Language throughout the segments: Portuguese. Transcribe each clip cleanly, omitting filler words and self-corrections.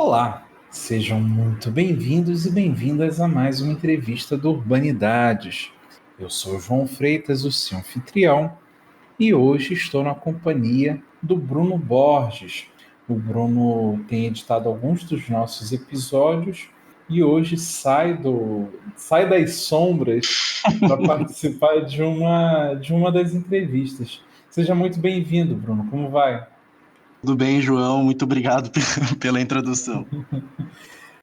Olá, sejam muito bem-vindos e bem-vindas a mais uma entrevista do Urbanidades. Eu sou João Freitas, o seu anfitrião, e hoje estou na companhia do Bruno Borges. O Bruno tem editado alguns dos nossos episódios e hoje sai das sombras para participar de uma das entrevistas. Seja muito bem-vindo, Bruno. Como vai? Tudo bem, João? Muito obrigado pela introdução.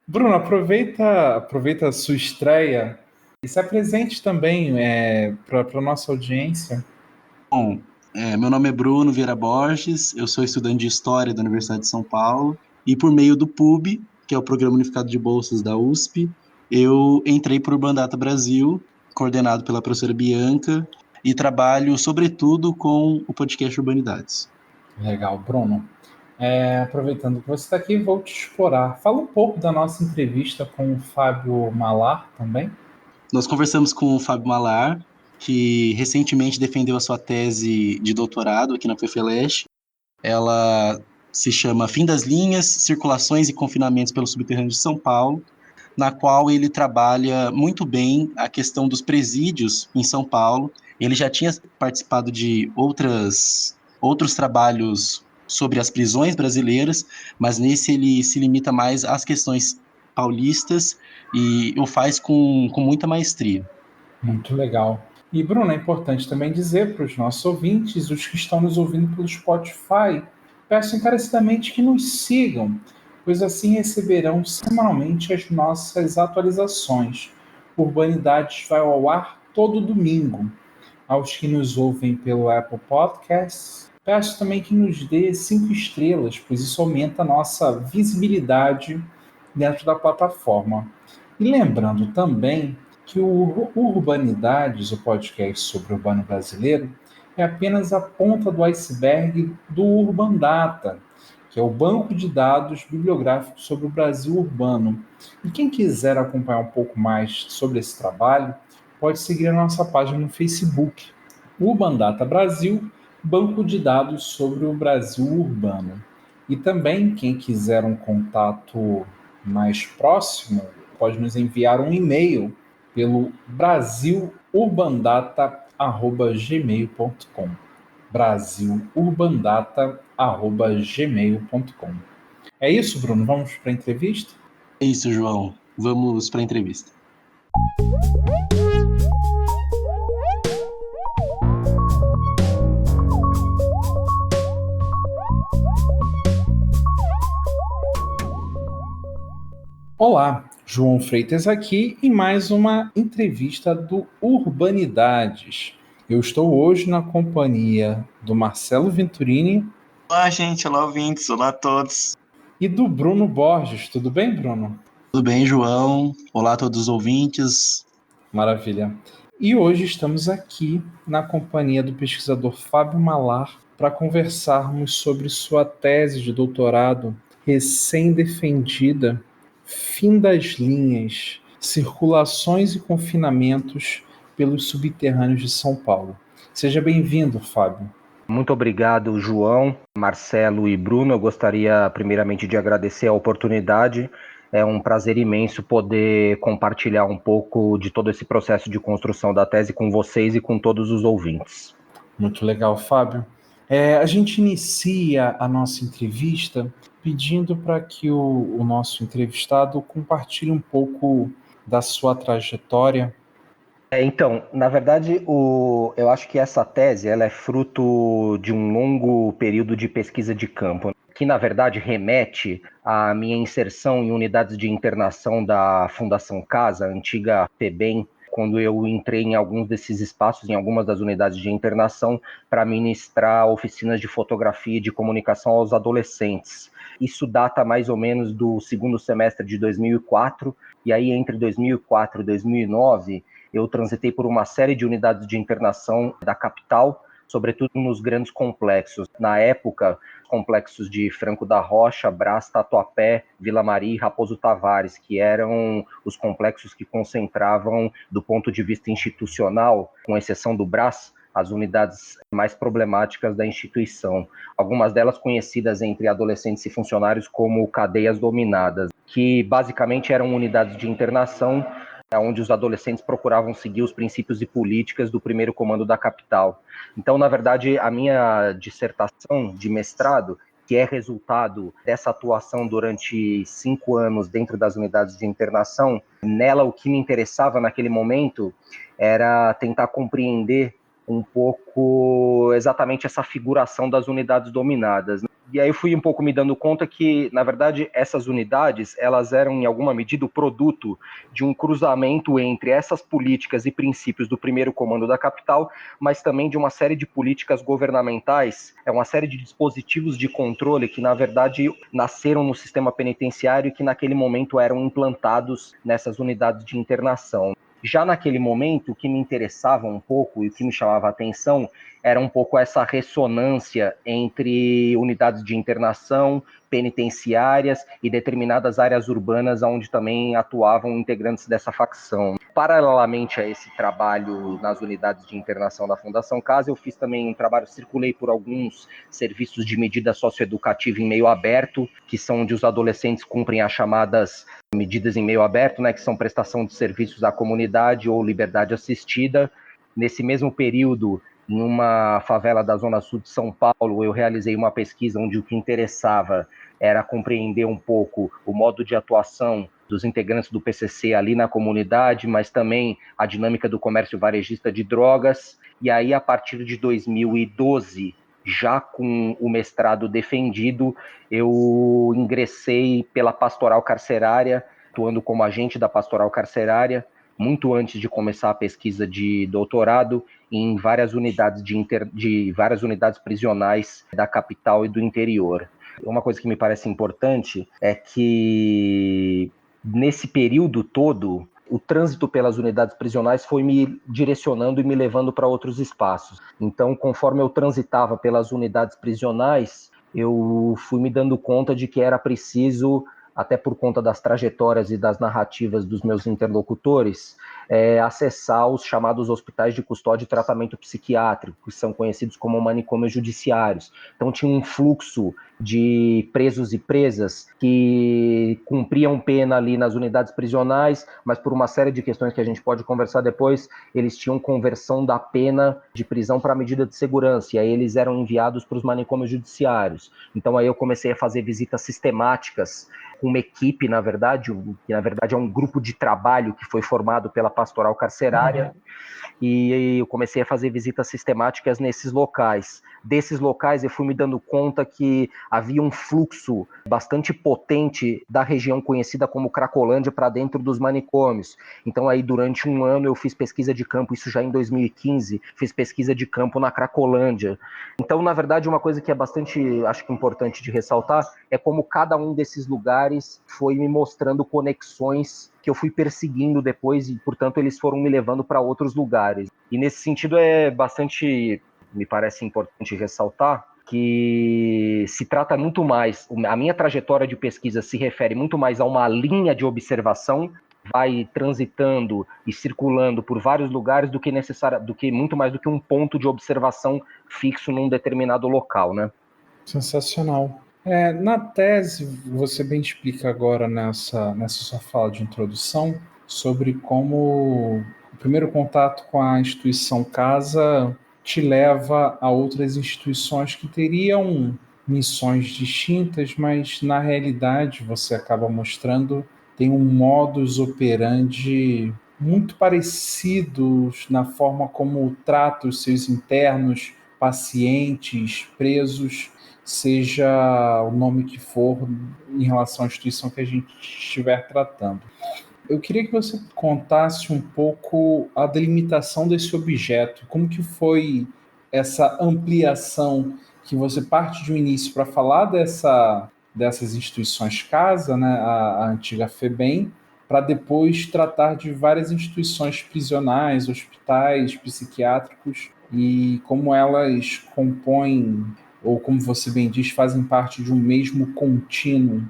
Bruno, aproveita a sua estreia e se apresente também para a nossa audiência. Bom, meu nome é Bruno Vieira Borges, eu sou estudante de História da Universidade de São Paulo e por meio do PUB, que é o Programa Unificado de Bolsas da USP, eu entrei para o Urbandata Brasil, coordenado pela professora Bianca, e trabalho sobretudo com o podcast Urbanidades. Legal, Bruno. Aproveitando que você está aqui, vou te explorar. Fala um pouco da nossa entrevista com o Fábio Malar também. Nós conversamos com o Fábio Malar, que recentemente defendeu a sua tese de doutorado aqui na FEFELESH. Ela se chama Fim das Linhas, Circulações e Confinamentos pelo Subterrâneo de São Paulo, na qual ele trabalha muito bem a questão dos presídios em São Paulo. Ele já tinha participado de outros trabalhos sobre as prisões brasileiras, mas nesse ele se limita mais às questões paulistas e o faz com muita maestria. Muito legal. E, Bruno, é importante também dizer para os nossos ouvintes, os que estão nos ouvindo pelo Spotify, peço encarecidamente que nos sigam, pois assim receberão semanalmente as nossas atualizações. Urbanidades vai ao ar todo domingo. Aos que nos ouvem pelo Apple Podcasts, peço também que nos dê 5 estrelas, pois isso aumenta a nossa visibilidade dentro da plataforma. E lembrando também que o Urbanidades, o podcast sobre o urbano brasileiro, é apenas a ponta do iceberg do Urban Data, que é o banco de dados bibliográficos sobre o Brasil urbano. E quem quiser acompanhar um pouco mais sobre esse trabalho, pode seguir a nossa página no Facebook, Urban Data Brasil, banco de dados sobre o Brasil urbano. E também, quem quiser um contato mais próximo, pode nos enviar um e-mail pelo brasilurbandata@gmail.com. brasilurbandata@gmail.com. É isso, Bruno? Vamos para a entrevista? É isso, João. Vamos para a entrevista. Olá, João Freitas aqui em mais uma entrevista do Urbanidades. Eu estou hoje na companhia do Marcelo Venturini Olá, gente. Olá, ouvintes. Olá a todos. e do Bruno Borges. Tudo bem, Bruno? Tudo bem, João? Olá a todos os ouvintes. Maravilha. E hoje estamos aqui na companhia do pesquisador Fábio Malar para conversarmos sobre sua tese de doutorado recém-defendida, Fim das Linhas, Circulações e Confinamentos pelos Subterrâneos de São Paulo. Seja bem-vindo, Fábio. Muito obrigado, João, Marcelo e Bruno. Eu gostaria primeiramente de agradecer a oportunidade. É um prazer imenso poder compartilhar um pouco de todo esse processo de construção da tese com vocês e com todos os ouvintes. Muito legal, Fábio. A gente inicia a nossa entrevista pedindo para que o nosso entrevistado compartilhe um pouco da sua trajetória. Então, na verdade, eu acho que essa tese ela é fruto de um longo período de pesquisa de campo, que na verdade remete à minha inserção em unidades de internação da Fundação Casa, a antiga FEBEM, quando eu entrei em alguns desses espaços, em algumas das unidades de internação, para ministrar oficinas de fotografia e de comunicação aos adolescentes. Isso data mais ou menos do segundo semestre de 2004, e aí entre 2004 e 2009, eu transitei por uma série de unidades de internação da capital, sobretudo nos grandes complexos. Na época, complexos de Franco da Rocha, Brás, Tatuapé, Vila Maria e Raposo Tavares, que eram os complexos que concentravam, do ponto de vista institucional, com exceção do Brás, as unidades mais problemáticas da instituição. Algumas delas conhecidas entre adolescentes e funcionários como cadeias dominadas, que basicamente eram unidades de internação onde os adolescentes procuravam seguir os princípios e políticas do primeiro comando da capital. Então, na verdade, a minha dissertação de mestrado, que é resultado dessa atuação durante 5 anos dentro das unidades de internação, nela o que me interessava naquele momento era tentar compreender um pouco exatamente essa figuração das unidades dominadas. E aí eu fui um pouco me dando conta que, na verdade, essas unidades, elas eram, em alguma medida, o produto de um cruzamento entre essas políticas e princípios do primeiro comando da capital, mas também de uma série de políticas governamentais, uma série de dispositivos de controle que, na verdade, nasceram no sistema penitenciário e que, naquele momento, eram implantados nessas unidades de internação. Já naquele momento, o que me interessava um pouco e o que me chamava a atenção era um pouco essa ressonância entre unidades de internação, penitenciárias e determinadas áreas urbanas onde também atuavam integrantes dessa facção. Paralelamente a esse trabalho nas unidades de internação da Fundação Casa, eu fiz também um trabalho, circulei por alguns serviços de medida socioeducativa em meio aberto, que são onde os adolescentes cumprem as chamadas medidas em meio aberto, né, que são prestação de serviços à comunidade ou liberdade assistida. Nesse mesmo período, em uma favela da Zona Sul de São Paulo, eu realizei uma pesquisa onde o que interessava era compreender um pouco o modo de atuação dos integrantes do PCC ali na comunidade, mas também a dinâmica do comércio varejista de drogas. E aí, a partir de 2012, já com o mestrado defendido, eu ingressei pela pastoral carcerária, atuando como agente da pastoral carcerária, muito antes de começar a pesquisa de doutorado, em várias unidades de várias unidades prisionais da capital e do interior. Uma coisa que me parece importante é que, nesse período todo, o trânsito pelas unidades prisionais foi me direcionando e me levando para outros espaços. Então, conforme eu transitava pelas unidades prisionais, eu fui me dando conta de que era preciso, até por conta das trajetórias e das narrativas dos meus interlocutores, acessar os chamados hospitais de custódia e tratamento psiquiátrico, que são conhecidos como manicômios judiciários. Então tinha um fluxo de presos e presas que cumpriam pena ali nas unidades prisionais, mas por uma série de questões que a gente pode conversar depois, eles tinham conversão da pena de prisão para medida de segurança, e aí eles eram enviados para os manicômios judiciários. Então aí eu comecei a fazer visitas sistemáticas com uma equipe, na verdade, que na verdade é um grupo de trabalho que foi formado pela pastoral carcerária, e eu comecei a fazer visitas sistemáticas nesses locais. Desses locais eu fui me dando conta que havia um fluxo bastante potente da região conhecida como Cracolândia para dentro dos manicômios. Então aí durante um ano eu fiz pesquisa de campo, isso já em 2015, fiz pesquisa de campo na Cracolândia. Então, na verdade, uma coisa que é bastante, acho que importante de ressaltar, é como cada um desses lugares foi me mostrando conexões que eu fui perseguindo depois e, portanto, eles foram me levando para outros lugares. E nesse sentido é bastante, me parece importante ressaltar, que se trata muito mais, a minha trajetória de pesquisa se refere muito mais a uma linha de observação, vai transitando e circulando por vários lugares do que muito mais do que um ponto de observação fixo num determinado local, né? Sensacional. Na tese, você bem explica agora nessa sua fala de introdução sobre como o primeiro contato com a instituição casa te leva a outras instituições que teriam missões distintas, mas na realidade você acaba mostrando tem um modus operandi muito parecidos na forma como trata os seus internos, pacientes, presos, seja o nome que for em relação à instituição que a gente estiver tratando. Eu queria que você contasse um pouco a delimitação desse objeto, como que foi essa ampliação que você parte de um início para falar dessas instituições casa, né, a antiga FEBEM, para depois tratar de várias instituições prisionais, hospitais, psiquiátricos e como elas compõem, ou como você bem diz, fazem parte de um mesmo contínuo.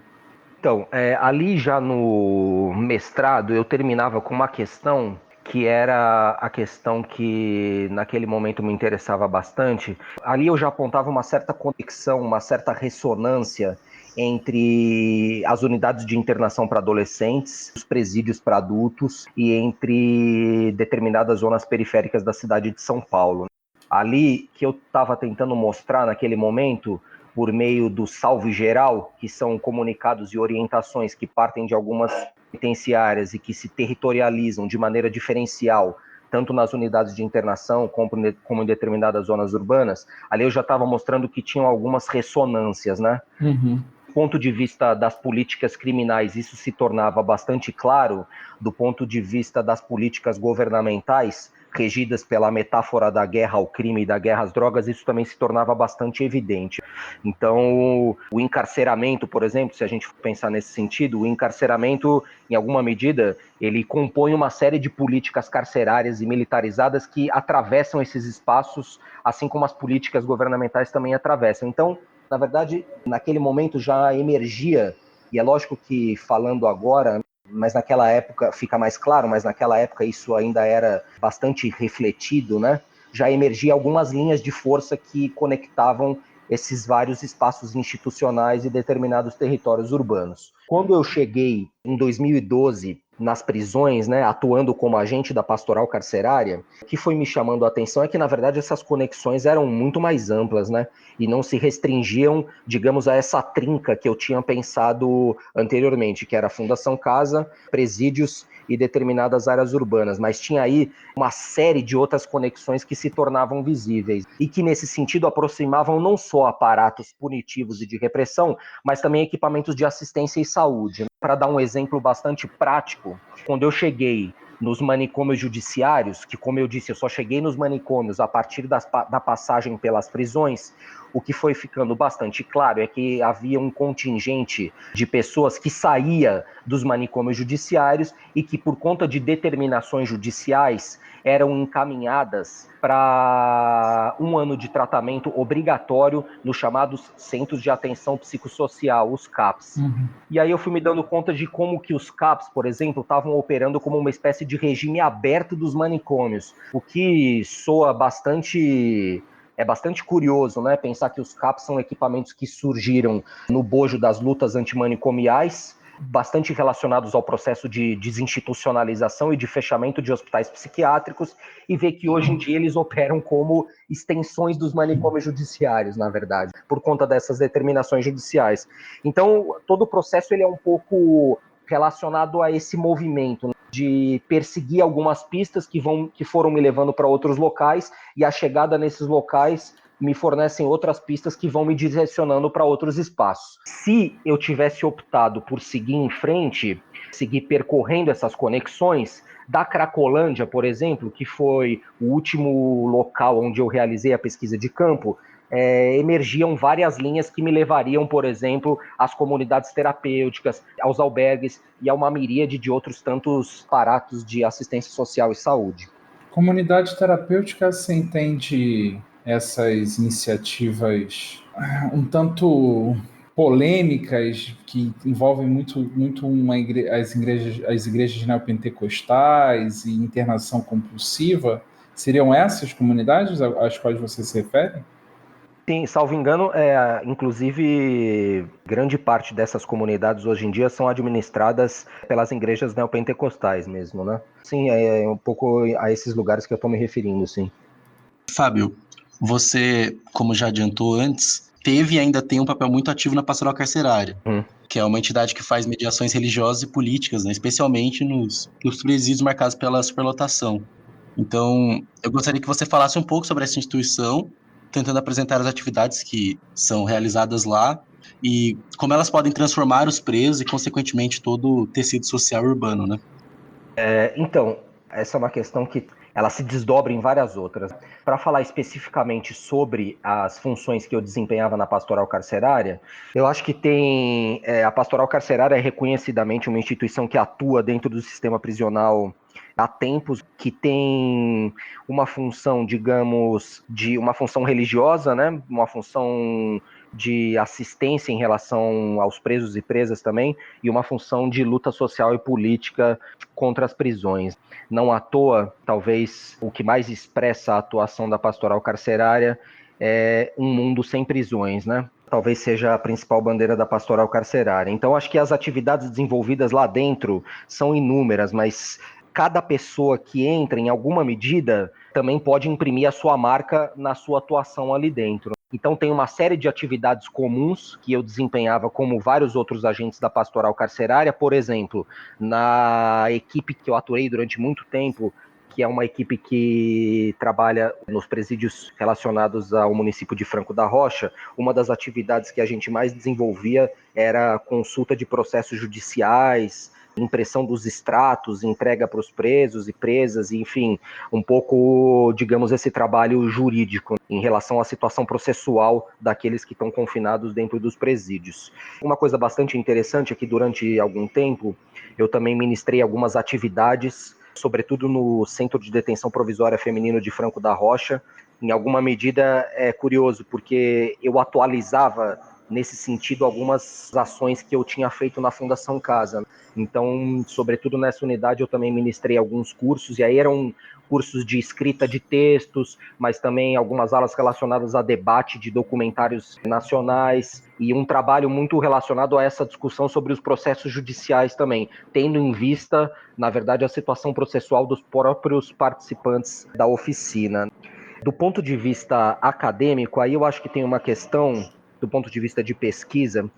Então, ali já no mestrado eu terminava com uma questão que era a questão que naquele momento me interessava bastante. Ali eu já apontava uma certa conexão, uma certa ressonância entre as unidades de internação para adolescentes, os presídios para adultos e entre determinadas zonas periféricas da cidade de São Paulo. Ali que eu estava tentando mostrar naquele momento, por meio do salve geral, que são comunicados e orientações que partem de algumas penitenciárias e que se territorializam de maneira diferencial, tanto nas unidades de internação como em determinadas zonas urbanas, ali eu já estava mostrando que tinham algumas ressonâncias, né? Uhum. Do ponto de vista das políticas criminais, isso se tornava bastante claro. Do ponto de vista das políticas governamentais, regidas pela metáfora da guerra ao crime e da guerra às drogas, isso também se tornava bastante evidente. Então, o encarceramento, por exemplo, se a gente for pensar nesse sentido, o encarceramento, em alguma medida, ele compõe uma série de políticas carcerárias e militarizadas que atravessam esses espaços, assim como as políticas governamentais também atravessam. Então, na verdade, naquele momento já emergia, e é lógico que falando agora, mas naquela época fica mais claro, mas naquela época isso ainda era bastante refletido, né? Já emergia algumas linhas de força que conectavam esses vários espaços institucionais e determinados territórios urbanos. Quando eu cheguei em 2012 nas prisões, né, atuando como agente da pastoral carcerária, o que foi me chamando a atenção é que, na verdade, essas conexões eram muito mais amplas, né, e não se restringiam, digamos, a essa trinca que eu tinha pensado anteriormente, que era a Fundação Casa, presídios e determinadas áreas urbanas, mas tinha aí uma série de outras conexões que se tornavam visíveis e que, nesse sentido, aproximavam não só aparatos punitivos e de repressão, mas também equipamentos de assistência e saúde. Para dar um exemplo bastante prático, quando eu cheguei nos manicômios judiciários, que, como eu disse, eu só cheguei nos manicômios a partir da passagem pelas prisões, o que foi ficando bastante claro é que havia um contingente de pessoas que saía dos manicômios judiciários e que, por conta de determinações judiciais, eram encaminhadas para um ano de tratamento obrigatório nos chamados Centros de Atenção Psicossocial, os CAPs. Uhum. E aí eu fui me dando conta de como que os CAPs, por exemplo, estavam operando como uma espécie de regime aberto dos manicômios, o que soa bastante... É bastante curioso, né? Pensar que os CAPs são equipamentos que surgiram no bojo das lutas antimanicomiais, bastante relacionados ao processo de desinstitucionalização e de fechamento de hospitais psiquiátricos, e ver que hoje em dia eles operam como extensões dos manicômios judiciários, na verdade, por conta dessas determinações judiciais. Então, todo o processo ele é um pouco relacionado a esse movimento, né, de perseguir algumas pistas que foram me levando para outros locais, e a chegada nesses locais me fornecem outras pistas que vão me direcionando para outros espaços. Se eu tivesse optado por seguir em frente, seguir percorrendo essas conexões, da Cracolândia, por exemplo, que foi o último local onde eu realizei a pesquisa de campo, emergiam várias linhas que me levariam, por exemplo, às comunidades terapêuticas, aos albergues e a uma miríade de outros tantos aparatos de assistência social e saúde. Comunidade terapêutica, você entende essas iniciativas um tanto polêmicas que envolvem muito as igrejas neopentecostais e internação compulsiva? Seriam essas comunidades às quais você se refere? Sim, salvo engano, inclusive grande parte dessas comunidades hoje em dia são administradas pelas igrejas neopentecostais mesmo, né? Sim, é um pouco a esses lugares que eu estou me referindo, sim. Fábio, você, como já adiantou antes, teve e ainda tem um papel muito ativo na pastoral carcerária, que é uma entidade que faz mediações religiosas e políticas, né, especialmente nos presídios marcados pela superlotação. Então, eu gostaria que você falasse um pouco sobre essa instituição, tentando apresentar as atividades que são realizadas lá e como elas podem transformar os presos e, consequentemente, todo o tecido social urbano, né? Então, essa é uma questão que ela se desdobra em várias outras. Para falar especificamente sobre as funções que eu desempenhava na pastoral carcerária, eu acho que a pastoral carcerária é reconhecidamente uma instituição que atua dentro do sistema prisional há tempos, que tem uma função, digamos, de uma função religiosa, né? Uma função de assistência em relação aos presos e presas também, e uma função de luta social e política contra as prisões. Não à toa, talvez o que mais expressa a atuação da pastoral carcerária é um mundo sem prisões, né? Talvez seja a principal bandeira da pastoral carcerária. Então, acho que as atividades desenvolvidas lá dentro são inúmeras, mas cada pessoa que entra, em alguma medida, também pode imprimir a sua marca na sua atuação ali dentro. Então, tem uma série de atividades comuns que eu desempenhava como vários outros agentes da pastoral carcerária. Por exemplo, na equipe que eu atuei durante muito tempo, que é uma equipe que trabalha nos presídios relacionados ao município de Franco da Rocha, uma das atividades que a gente mais desenvolvia era a consulta de processos judiciais, impressão dos extratos, entrega para os presos e presas, enfim, um pouco, digamos, esse trabalho jurídico em relação à situação processual daqueles que estão confinados dentro dos presídios. Uma coisa bastante interessante é que durante algum tempo eu também ministrei algumas atividades, sobretudo no Centro de Detenção Provisória Feminino de Franco da Rocha. Em alguma medida é curioso, porque eu atualizava nesse sentido algumas ações que eu tinha feito na Fundação Casa. Então, sobretudo nessa unidade, eu também ministrei alguns cursos, e aí eram cursos de escrita de textos, mas também algumas aulas relacionadas a debate de documentários nacionais, e um trabalho muito relacionado a essa discussão sobre os processos judiciais também, tendo em vista, na verdade, a situação processual dos próprios participantes da oficina. Do ponto de vista acadêmico, aí eu acho que tem uma questão, do ponto de vista de pesquisa,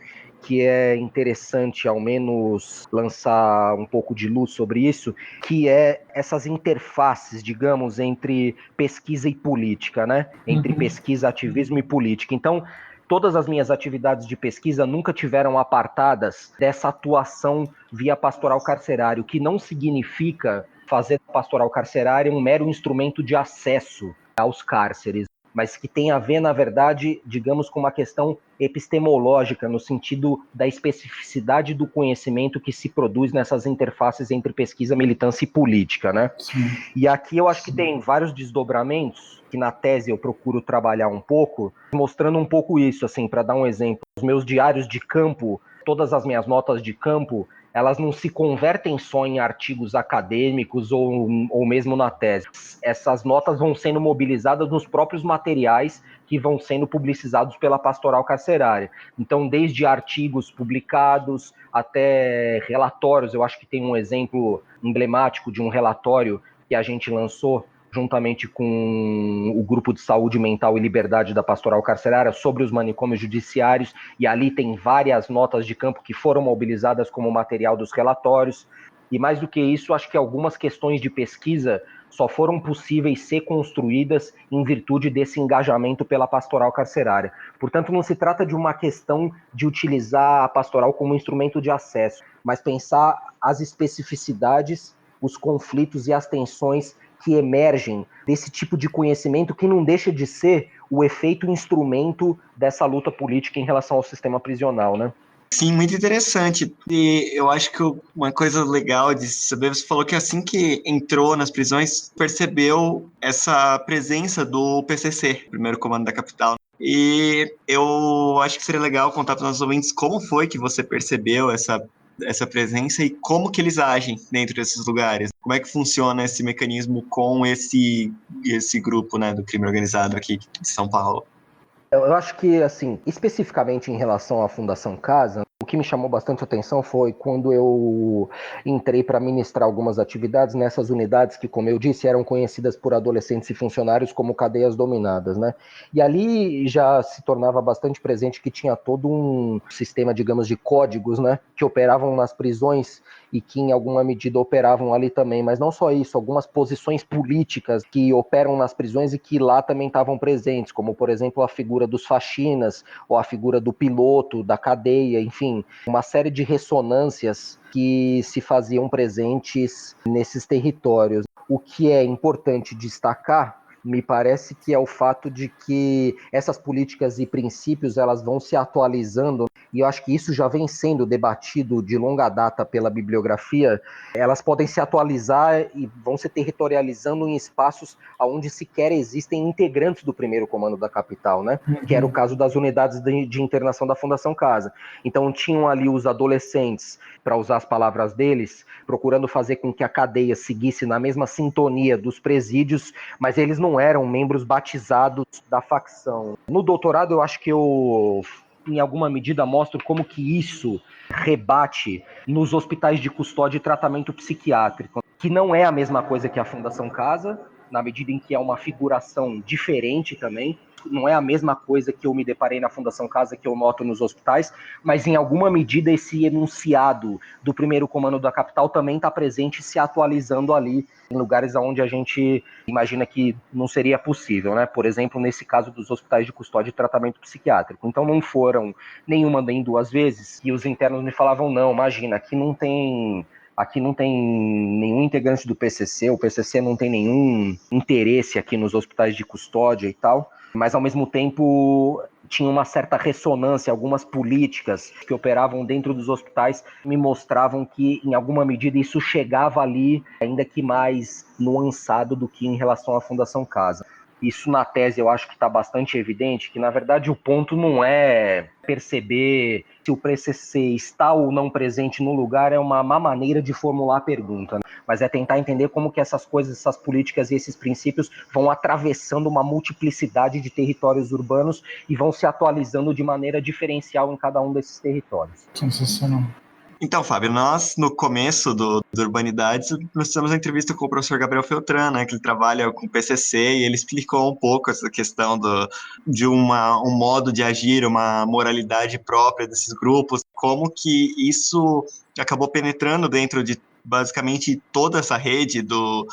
que é interessante, ao menos, lançar um pouco de luz sobre isso, que é essas interfaces, digamos, entre pesquisa e política, né? Entre pesquisa, ativismo e política. Então, todas as minhas atividades de pesquisa nunca tiveram apartadas dessa atuação via pastoral carcerário, que não significa fazer da pastoral carcerária um mero instrumento de acesso aos cárceres, mas que tem a ver, na verdade, digamos, com uma questão epistemológica, no sentido da especificidade do conhecimento que se produz nessas interfaces entre pesquisa, militância e política, né? Sim. E aqui eu acho que tem vários desdobramentos, que na tese eu procuro trabalhar um pouco, mostrando um pouco isso, assim, para dar um exemplo. Os meus diários de campo, todas as minhas notas de campo, elas não se convertem só em artigos acadêmicos ou mesmo na tese. Essas notas vão sendo mobilizadas nos próprios materiais que vão sendo publicizados pela pastoral carcerária. Então, desde artigos publicados até relatórios, eu acho que tem um exemplo emblemático de um relatório que a gente lançou juntamente com o Grupo de Saúde Mental e Liberdade da Pastoral Carcerária, sobre os manicômios judiciários, e ali tem várias notas de campo que foram mobilizadas como material dos relatórios. E mais do que isso, acho que algumas questões de pesquisa só foram possíveis ser construídas em virtude desse engajamento pela pastoral carcerária. Portanto, não se trata de uma questão de utilizar a pastoral como instrumento de acesso, mas pensar as especificidades, os conflitos e as tensões que emergem desse tipo de conhecimento, que não deixa de ser o efeito instrumento dessa luta política em relação ao sistema prisional, né? Sim, muito interessante. E eu acho que uma coisa legal de saber, você falou que assim que entrou nas prisões, percebeu essa presença do PCC, Primeiro Comando da Capital. E eu acho que seria legal contar para os nossos ouvintes como foi que você percebeu essa presença e como que eles agem dentro desses lugares. Como é que funciona esse mecanismo com esse grupo, né, do crime organizado aqui de São Paulo? Eu acho que, assim, especificamente em relação à Fundação Casa, o que me chamou bastante atenção foi quando eu entrei para ministrar algumas atividades nessas unidades que, como eu disse, eram conhecidas por adolescentes e funcionários como cadeias dominadas, né? E ali já se tornava bastante presente que tinha todo um sistema, digamos, de códigos, né? Que operavam nas prisões e que em alguma medida operavam ali também, mas não só isso, algumas posições políticas que operam nas prisões e que lá também estavam presentes, como por exemplo a figura dos faxinas, ou a figura do piloto, da cadeia, enfim, uma série de ressonâncias que se faziam presentes nesses territórios. O que é importante destacar, me parece que é o fato de que essas políticas e princípios elas vão se atualizando e eu acho que isso já vem sendo debatido de longa data pela bibliografia, elas podem se atualizar e vão se territorializando em espaços onde sequer existem integrantes do primeiro comando da capital, né? Que era o caso das unidades de internação da Fundação Casa. Então tinham ali os adolescentes, para usar as palavras deles, procurando fazer com que a cadeia seguisse na mesma sintonia dos presídios, mas eles não eram membros batizados da facção. No doutorado, eu acho que eu, em alguma medida, mostro como que isso rebate nos hospitais de custódia e tratamento psiquiátrico, que não é a mesma coisa que a Fundação Casa, na medida em que é uma figuração diferente também, não é a mesma coisa que eu me deparei na Fundação Casa que eu noto nos hospitais, mas em alguma medida esse enunciado do primeiro comando da capital também está presente, se atualizando ali em lugares onde a gente imagina que não seria possível, né? Por exemplo, nesse caso dos hospitais de custódia e tratamento psiquiátrico. Então não foram nenhuma nem duas vezes, e os internos me falavam, não, imagina, aqui não tem nenhum integrante do PCC, o PCC não tem nenhum interesse aqui nos hospitais de custódia e tal, mas ao mesmo tempo tinha uma certa ressonância, algumas políticas que operavam dentro dos hospitais me mostravam que, em alguma medida, isso chegava ali, ainda que mais nuançado do que em relação à Fundação Casa. Isso na tese eu acho que está bastante evidente, que na verdade o ponto não é perceber se o PCC está ou não presente no lugar, é uma má maneira de formular a pergunta, né? Mas é tentar entender como que essas coisas, essas políticas e esses princípios vão atravessando uma multiplicidade de territórios urbanos e vão se atualizando de maneira diferencial em cada um desses territórios. Sensacional. Então, Fábio, nós, no começo do Urbanidades, nós fizemos uma entrevista com o professor Gabriel Feltran, né, que ele trabalha com o PCC, e ele explicou um pouco essa questão de um modo de agir, uma moralidade própria desses grupos, como que isso acabou penetrando dentro de basicamente toda essa rede do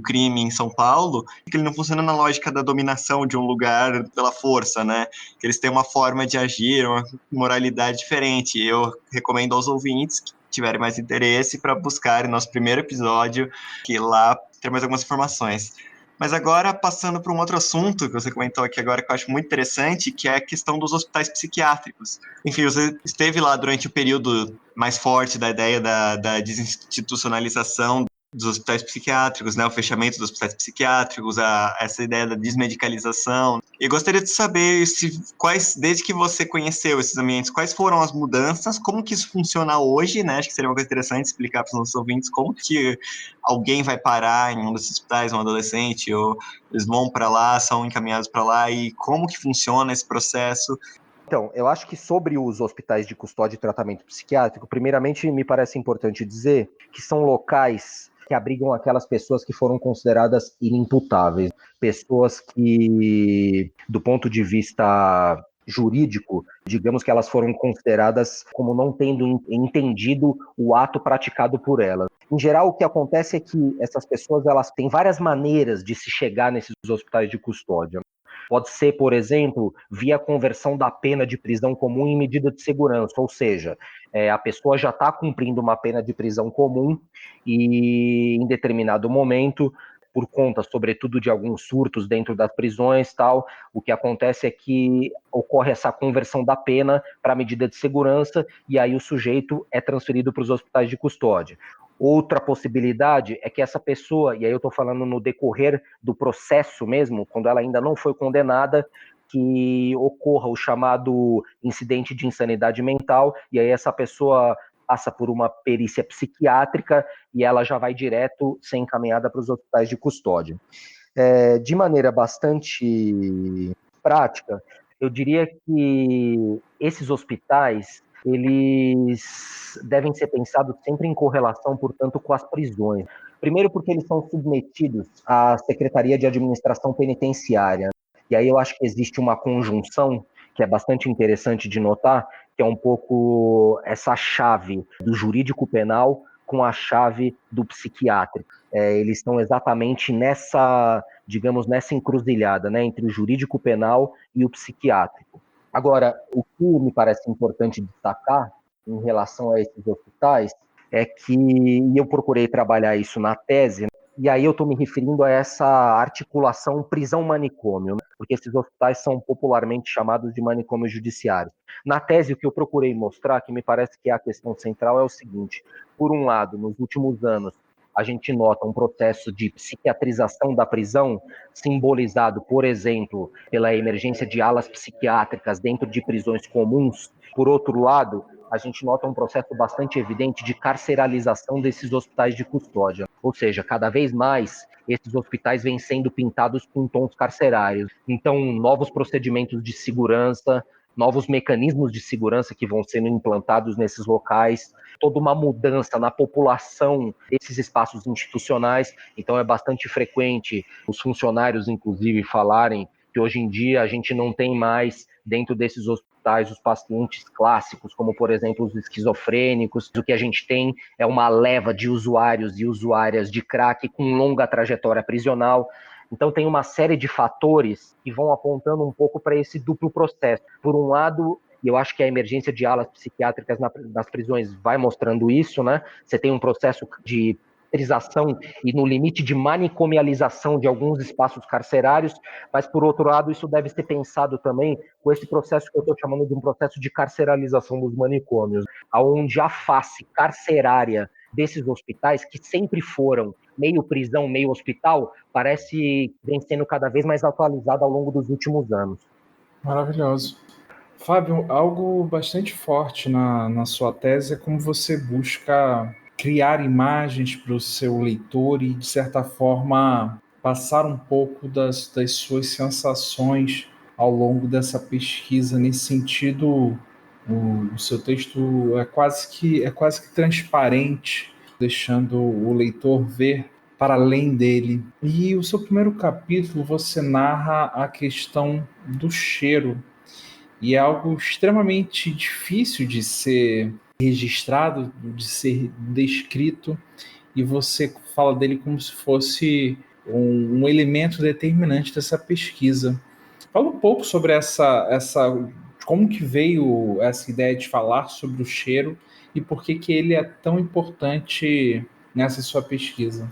crime em São Paulo, que ele não funciona na lógica da dominação de um lugar pela força, né? Que eles têm uma forma de agir, uma moralidade diferente. Eu recomendo aos ouvintes que tiverem mais interesse para buscarem nosso primeiro episódio, que lá tem mais algumas informações. Mas agora, passando para um outro assunto que você comentou aqui agora, que eu acho muito interessante, que é a questão dos hospitais psiquiátricos. Enfim, você esteve lá durante o período mais forte da ideia da desinstitucionalização dos hospitais psiquiátricos, né, o fechamento dos hospitais psiquiátricos, essa ideia da desmedicalização. E gostaria de saber desde que você conheceu esses ambientes, quais foram as mudanças, como que isso funciona hoje, né? Acho que seria uma coisa interessante explicar para os nossos ouvintes como que alguém vai parar em um desses hospitais, um adolescente, ou eles vão para lá, são encaminhados para lá, e como que funciona esse processo. Então, eu acho que sobre os hospitais de custódia e tratamento psiquiátrico, primeiramente me parece importante dizer que são locais que abrigam aquelas pessoas que foram consideradas inimputáveis, pessoas que, do ponto de vista jurídico, digamos que elas foram consideradas como não tendo entendido o ato praticado por elas. Em geral, o que acontece é que essas pessoas elas têm várias maneiras de se chegar nesses hospitais de custódia. Pode ser, por exemplo, via conversão da pena de prisão comum em medida de segurança, ou seja, a pessoa já está cumprindo uma pena de prisão comum e, em determinado momento, por conta, sobretudo, de alguns surtos dentro das prisões, tal, o que acontece é que ocorre essa conversão da pena para medida de segurança e aí o sujeito é transferido para os hospitais de custódia. Outra possibilidade é que essa pessoa, e aí eu estou falando no decorrer do processo mesmo, quando ela ainda não foi condenada, que ocorra o chamado incidente de insanidade mental, e aí essa pessoa passa por uma perícia psiquiátrica e ela já vai direto ser encaminhada para os hospitais de custódia. De maneira bastante prática, eu diria que esses hospitais eles devem ser pensados sempre em correlação, portanto, com as prisões. Primeiro porque eles são submetidos à Secretaria de Administração Penitenciária. E aí eu acho que existe uma conjunção que é bastante interessante de notar, que é um pouco essa chave do jurídico penal com a chave do psiquiátrico. Eles estão exatamente nessa, digamos, nessa encruzilhada, né, entre o jurídico penal e o psiquiátrico. Agora, o que me parece importante destacar em relação a esses hospitais é que, e eu procurei trabalhar isso na tese, E aí eu estou me referindo a essa articulação prisão-manicômio, né? Porque esses hospitais são popularmente chamados de manicômios judiciários. Na tese, o que eu procurei mostrar, que me parece que é a questão central, é o seguinte: por um lado, nos últimos anos, a gente nota um processo de psiquiatrização da prisão, simbolizado, por exemplo, pela emergência de alas psiquiátricas dentro de prisões comuns. Por outro lado, a gente nota um processo bastante evidente de carceralização desses hospitais de custódia. Ou seja, cada vez mais esses hospitais vêm sendo pintados com tons carcerários. Então, novos procedimentos de segurança, novos mecanismos de segurança que vão sendo implantados nesses locais, toda uma mudança na população desses espaços institucionais. Então, é bastante frequente os funcionários, inclusive, falarem que hoje em dia a gente não tem mais, dentro desses hospitais, os pacientes clássicos, como, por exemplo, os esquizofrênicos. O que a gente tem é uma leva de usuários e usuárias de crack com longa trajetória prisional. Então, tem uma série de fatores que vão apontando um pouco para esse duplo processo. Por um lado, e eu acho que a emergência de alas psiquiátricas nas prisões vai mostrando isso, né? Você tem um processo de carcerização e no limite de manicomialização de alguns espaços carcerários, mas, por outro lado, isso deve ser pensado também com esse processo que eu estou chamando de um processo de carceralização dos manicômios, onde a face carcerária desses hospitais, que sempre foram meio prisão, meio hospital, parece vem sendo cada vez mais atualizada ao longo dos últimos anos. Maravilhoso. Fábio, algo bastante forte na sua tese é como você busca criar imagens para o seu leitor e, de certa forma, passar um pouco das suas sensações ao longo dessa pesquisa. Nesse sentido, o seu texto é quase que transparente, deixando o leitor ver para além dele. E o seu primeiro capítulo você narra a questão do cheiro, e é algo extremamente difícil de ser registrado, de ser descrito, e você fala dele como se fosse um elemento determinante dessa pesquisa. Fala um pouco sobre como que veio essa ideia de falar sobre o cheiro e por que que ele é tão importante nessa sua pesquisa.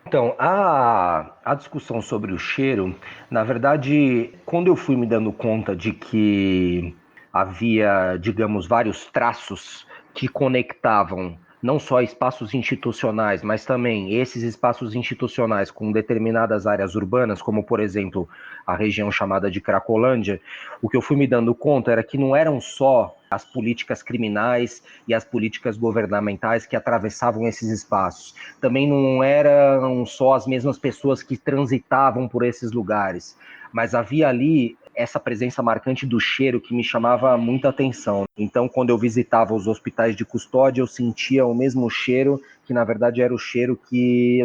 Então, a discussão sobre o cheiro, na verdade, quando eu fui me dando conta de que havia, digamos, vários traços que conectavam não só espaços institucionais, mas também esses espaços institucionais com determinadas áreas urbanas, como, por exemplo, a região chamada de Cracolândia, o que eu fui me dando conta era que não eram só as políticas criminais e as políticas governamentais que atravessavam esses espaços. Também não eram só as mesmas pessoas que transitavam por esses lugares, mas havia ali essa presença marcante do cheiro que me chamava muita atenção. Então, quando eu visitava os hospitais de custódia, eu sentia o mesmo cheiro, que na verdade era o cheiro que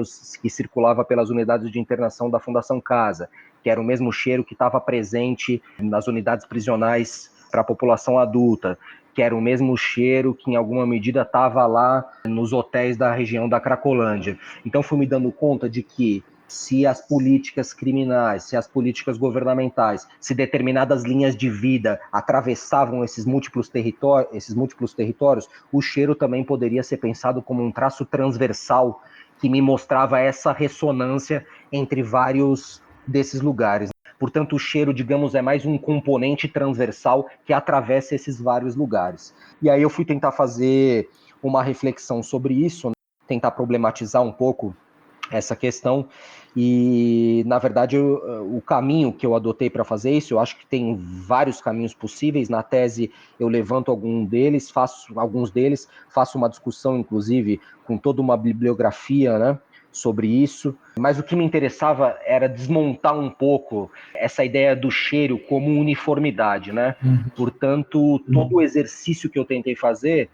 circulava pelas unidades de internação da Fundação Casa, que era o mesmo cheiro que estava presente nas unidades prisionais para a população adulta, que era o mesmo cheiro que em alguma medida estava lá nos hotéis da região da Cracolândia. Então fui me dando conta de que se as políticas criminais, se as políticas governamentais, se determinadas linhas de vida atravessavam esses múltiplos territórios, o cheiro também poderia ser pensado como um traço transversal que me mostrava essa ressonância entre vários desses lugares. Portanto, o cheiro, digamos, é mais um componente transversal que atravessa esses vários lugares. E aí eu fui tentar fazer uma reflexão sobre isso, né? Tentar problematizar um pouco essa questão. E, na verdade, o caminho que eu adotei para fazer isso, eu acho que tem vários caminhos possíveis. Na tese, eu levanto alguns deles, faço uma discussão, inclusive, com toda uma bibliografia, né, sobre isso. Mas o que me interessava era desmontar um pouco essa ideia do cheiro como uniformidade, né? Portanto, todo o exercício que eu tentei fazer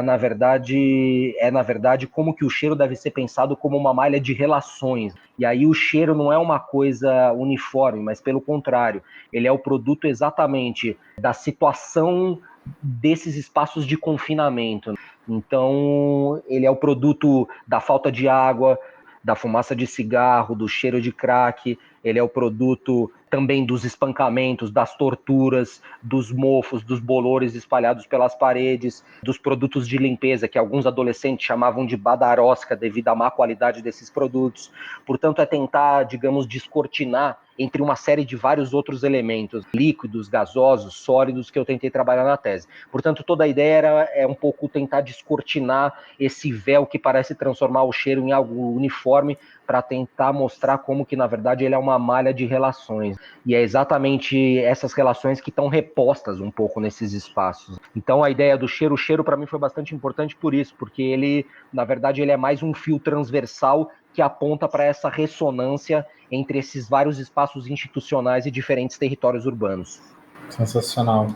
na verdade, como que o cheiro deve ser pensado como uma malha de relações. E aí o cheiro não é uma coisa uniforme, mas pelo contrário, ele é o produto exatamente da situação desses espaços de confinamento. Então, ele é o produto da falta de água, da fumaça de cigarro, do cheiro de crack, ele é o produto também dos espancamentos, das torturas, dos mofos, dos bolores espalhados pelas paredes, dos produtos de limpeza, que alguns adolescentes chamavam de badarosca devido à má qualidade desses produtos. Portanto, é tentar, digamos, descortinar entre uma série de vários outros elementos, líquidos, gasosos, sólidos, que eu tentei trabalhar na tese. Portanto, toda a ideia é um pouco tentar descortinar esse véu que parece transformar o cheiro em algo uniforme, para tentar mostrar como que, na verdade, ele é uma malha de relações. E é exatamente essas relações que estão repostas um pouco nesses espaços. Então, a ideia do cheiro, o cheiro para mim foi bastante importante por isso, porque ele, na verdade, ele é mais um fio transversal que aponta para essa ressonância entre esses vários espaços institucionais e diferentes territórios urbanos. Sensacional.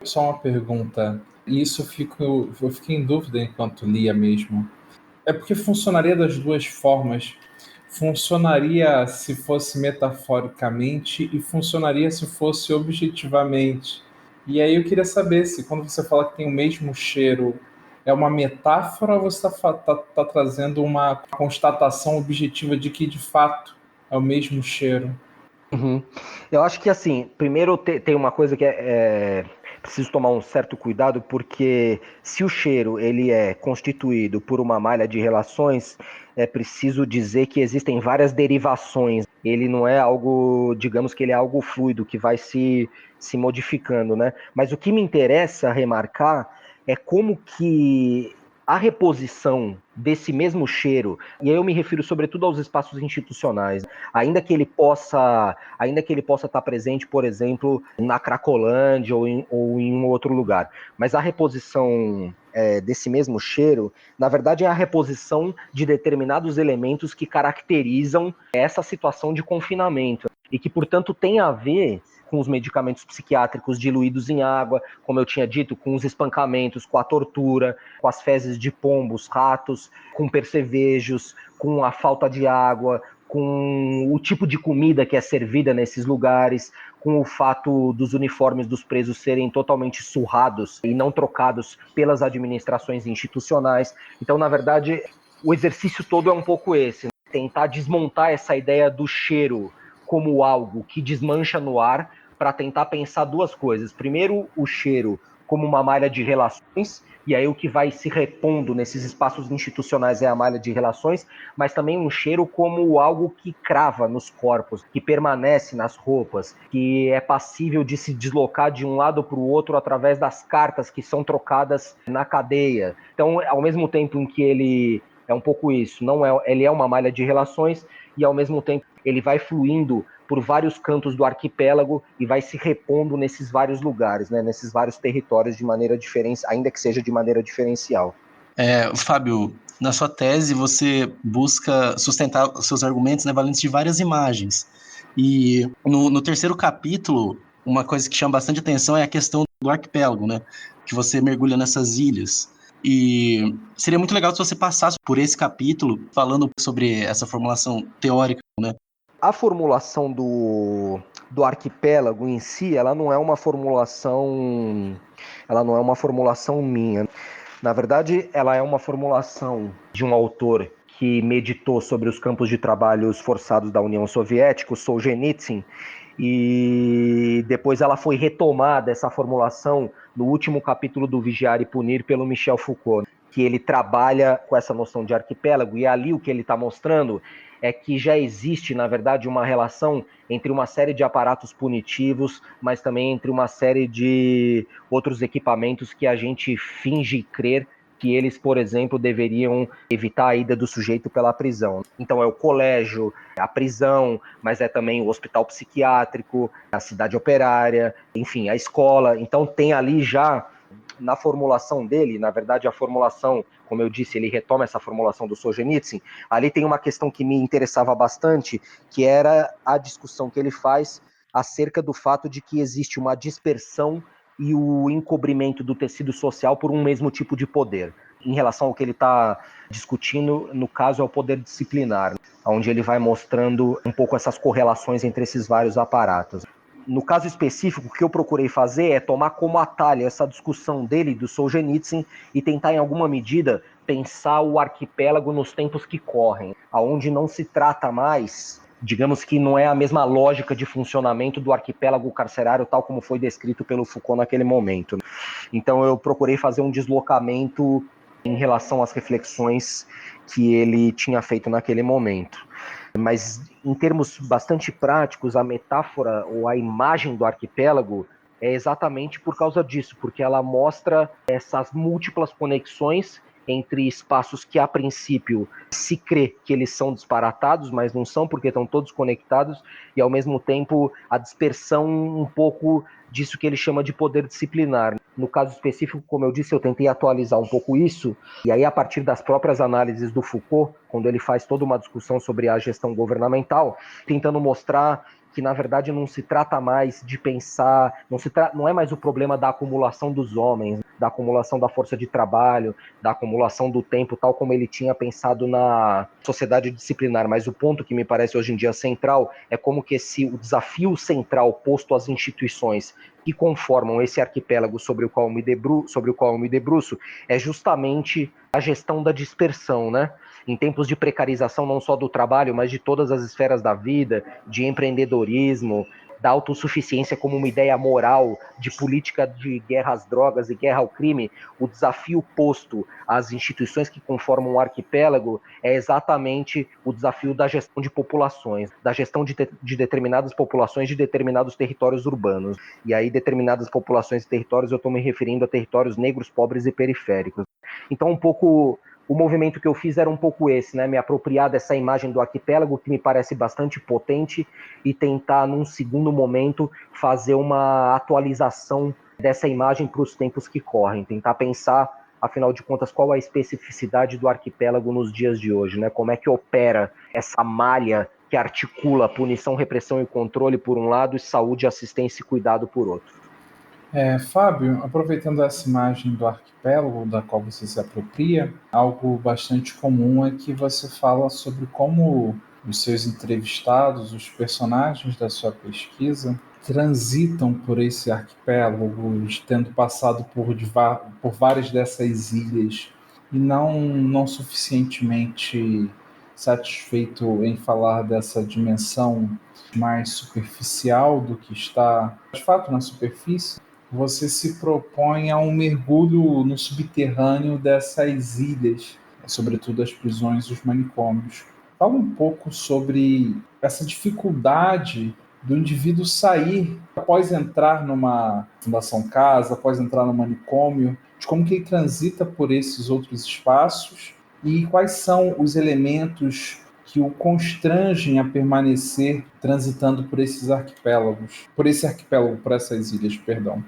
Só uma pergunta, e isso eu fiquei em dúvida enquanto lia mesmo. É porque funcionaria das duas formas. Funcionaria se fosse metaforicamente e funcionaria se fosse objetivamente. E aí eu queria saber se quando você fala que tem o mesmo cheiro, é uma metáfora ou você está trazendo uma constatação objetiva de que de fato é o mesmo cheiro? Uhum. Eu acho que, assim, primeiro tem uma coisa que preciso tomar um certo cuidado, porque se o cheiro ele é constituído por uma malha de relações, é preciso dizer que existem várias derivações. Ele não é algo, digamos que ele é algo fluido, que vai se modificando, né? Mas o que me interessa remarcar é como que a reposição desse mesmo cheiro, e aí eu me refiro sobretudo aos espaços institucionais, ainda que ele possa estar presente, por exemplo, na Cracolândia ou em um outro lugar. Mas a reposição desse mesmo cheiro, na verdade, é a reposição de determinados elementos que caracterizam essa situação de confinamento e que, portanto, tem a ver com os medicamentos psiquiátricos diluídos em água, como eu tinha dito, com os espancamentos, com a tortura, com as fezes de pombos, ratos, com percevejos, com a falta de água, com o tipo de comida que é servida nesses lugares, com o fato dos uniformes dos presos serem totalmente surrados e não trocados pelas administrações institucionais. Então, na verdade, o exercício todo é um pouco esse, né? Tentar desmontar essa ideia do cheiro como algo que desmancha no ar, para tentar pensar duas coisas. Primeiro, o cheiro como uma malha de relações, e aí o que vai se repondo nesses espaços institucionais é a malha de relações, mas também um cheiro como algo que crava nos corpos, que permanece nas roupas, que é passível de se deslocar de um lado para o outro através das cartas que são trocadas na cadeia. Então, ao mesmo tempo em que ele é um pouco isso, ele é uma malha de relações e ao mesmo tempo ele vai fluindo por vários cantos do arquipélago e vai se repondo nesses vários lugares, né, nesses vários territórios de maneira diferente, ainda que seja de maneira diferencial. Fábio, na sua tese você busca sustentar os seus argumentos, né, valentes de várias imagens. E no terceiro capítulo, uma coisa que chama bastante atenção é a questão do arquipélago, né, que você mergulha nessas ilhas. E seria muito legal se você passasse por esse capítulo falando sobre essa formulação teórica, né? A formulação do arquipélago em si, ela não é uma formulação minha. Na verdade, ela é uma formulação de um autor que meditou sobre os campos de trabalhos forçados da União Soviética, o Solzhenitsyn, e depois ela foi retomada, essa formulação, no último capítulo do Vigiar e Punir, pelo Michel Foucault, que ele trabalha com essa noção de arquipélago, e ali o que ele está mostrando é que já existe, na verdade, uma relação entre uma série de aparatos punitivos, mas também entre uma série de outros equipamentos que a gente finge crer que eles, por exemplo, deveriam evitar a ida do sujeito pela prisão. Então é o colégio, a prisão, mas é também o hospital psiquiátrico, a cidade operária, enfim, a escola. Então tem ali já, na formulação dele, na verdade a formulação, como eu disse, ele retoma essa formulação do Solzhenitsyn, ali tem uma questão que me interessava bastante, que era a discussão que ele faz acerca do fato de que existe uma dispersão e o encobrimento do tecido social por um mesmo tipo de poder. Em relação ao que ele está discutindo, no caso, é o poder disciplinar, onde ele vai mostrando um pouco essas correlações entre esses vários aparatos. No caso específico, o que eu procurei fazer é tomar como atalho essa discussão dele, do Solzhenitsyn, e tentar, em alguma medida, pensar o arquipélago nos tempos que correm, aonde não se trata mais digamos que não é a mesma lógica de funcionamento do arquipélago carcerário tal como foi descrito pelo Foucault naquele momento. Então eu procurei fazer um deslocamento em relação às reflexões que ele tinha feito naquele momento. Mas em termos bastante práticos, a metáfora ou a imagem do arquipélago é exatamente por causa disso, porque ela mostra essas múltiplas conexões entre espaços que, a princípio, se crê que eles são disparatados, mas não são, porque estão todos conectados, e, ao mesmo tempo, a dispersão um pouco disso que ele chama de poder disciplinar. No caso específico, como eu disse, eu tentei atualizar um pouco isso, e aí, a partir das próprias análises do Foucault, quando ele faz toda uma discussão sobre a gestão governamental, tentando mostrar que, na verdade, não se trata mais de pensar, não é mais o problema da acumulação dos homens, da acumulação da força de trabalho, da acumulação do tempo, tal como ele tinha pensado na sociedade disciplinar, mas o ponto que me parece hoje em dia central é como que o desafio central posto às instituições que conformam esse arquipélago sobre o qual eu me debruço é justamente a gestão da dispersão, né? Em tempos de precarização não só do trabalho, mas de todas as esferas da vida, de empreendedorismo, da autossuficiência como uma ideia moral, de política de guerra às drogas e guerra ao crime, o desafio posto às instituições que conformam o arquipélago é exatamente o desafio da gestão de populações, da gestão de determinadas populações de determinados territórios urbanos. E aí, determinadas populações e territórios, eu estou me referindo a territórios negros, pobres e periféricos. Então, um pouco o movimento que eu fiz era um pouco esse, né? Me apropriar dessa imagem do arquipélago, que me parece bastante potente, e tentar, num segundo momento, fazer uma atualização dessa imagem para os tempos que correm. Tentar pensar, afinal de contas, qual é a especificidade do arquipélago nos dias de hoje, né? Como é que opera essa malha que articula punição, repressão e controle por um lado e saúde, assistência e cuidado por outro. Fábio, aproveitando essa imagem do arquipélago da qual você se apropria, algo bastante comum é que você fala sobre como os seus entrevistados, os personagens da sua pesquisa, transitam por esse arquipélago, tendo passado por várias dessas ilhas e não suficientemente satisfeito em falar dessa dimensão mais superficial do que está, de fato, na superfície. Você se propõe a um mergulho no subterrâneo dessas ilhas, sobretudo as prisões e os manicômios. Fala um pouco sobre essa dificuldade do indivíduo sair após entrar numa fundação casa, após entrar no manicômio, de como que ele transita por esses outros espaços e quais são os elementos que o constrangem a permanecer transitando por esses arquipélagos, por essas ilhas, perdão.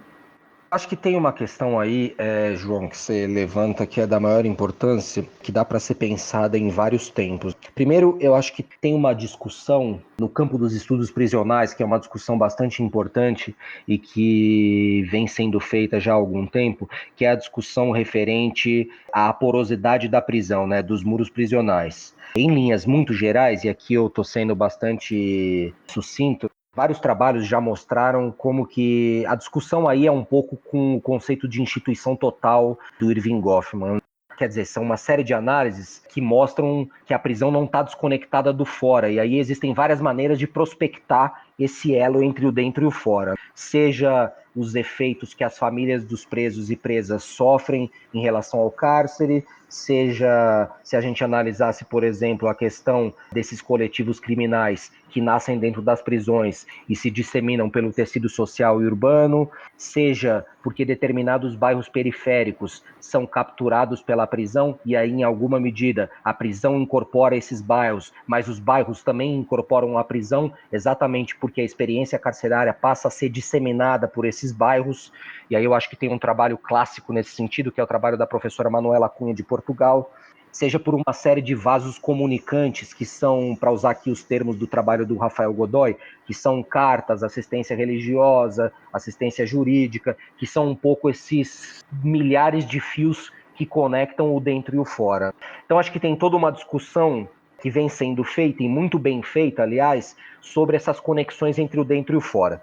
Acho que tem uma questão aí, João, que você levanta, que é da maior importância, que dá para ser pensada em vários tempos. Primeiro, eu acho que tem uma discussão no campo dos estudos prisionais, que é uma discussão bastante importante e que vem sendo feita já há algum tempo, que é a discussão referente à porosidade da prisão, né, dos muros prisionais. Em linhas muito gerais, e aqui eu estou sendo bastante sucinto, vários trabalhos já mostraram como que a discussão aí é um pouco com o conceito de instituição total do Irving Goffman. Quer dizer, são uma série de análises que mostram que a prisão não está desconectada do fora, e aí existem várias maneiras de prospectar esse elo entre o dentro e o fora. Seja os efeitos que as famílias dos presos e presas sofrem em relação ao cárcere, seja se a gente analisasse, por exemplo, a questão desses coletivos criminais que nascem dentro das prisões e se disseminam pelo tecido social e urbano, seja porque determinados bairros periféricos são capturados pela prisão e aí, em alguma medida, a prisão incorpora esses bairros, mas os bairros também incorporam a prisão exatamente porque a experiência carcerária passa a ser disseminada por esses bairros. E aí eu acho que tem um trabalho clássico nesse sentido, que é o trabalho da professora Manuela Cunha de Portugal, seja por uma série de vasos comunicantes, que são, para usar aqui os termos do trabalho do Rafael Godoy, que são cartas, assistência religiosa, assistência jurídica, que são um pouco esses milhares de fios que conectam o dentro e o fora. Então acho que tem toda uma discussão que vem sendo feita, e muito bem feita, aliás, sobre essas conexões entre o dentro e o fora.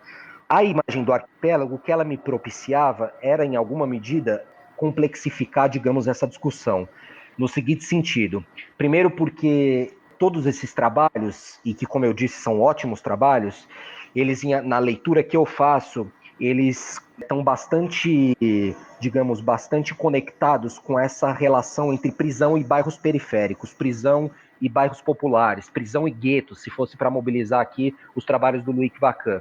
A imagem do arquipélago, o que ela me propiciava era, em alguma medida, complexificar, digamos, essa discussão. No seguinte sentido: primeiro, porque todos esses trabalhos, e que, como eu disse, são ótimos trabalhos, eles, na leitura que eu faço, eles estão bastante, digamos, bastante conectados com essa relação entre prisão e bairros periféricos, prisão e bairros populares, prisão e guetos, se fosse para mobilizar aqui os trabalhos do Loic Vacan.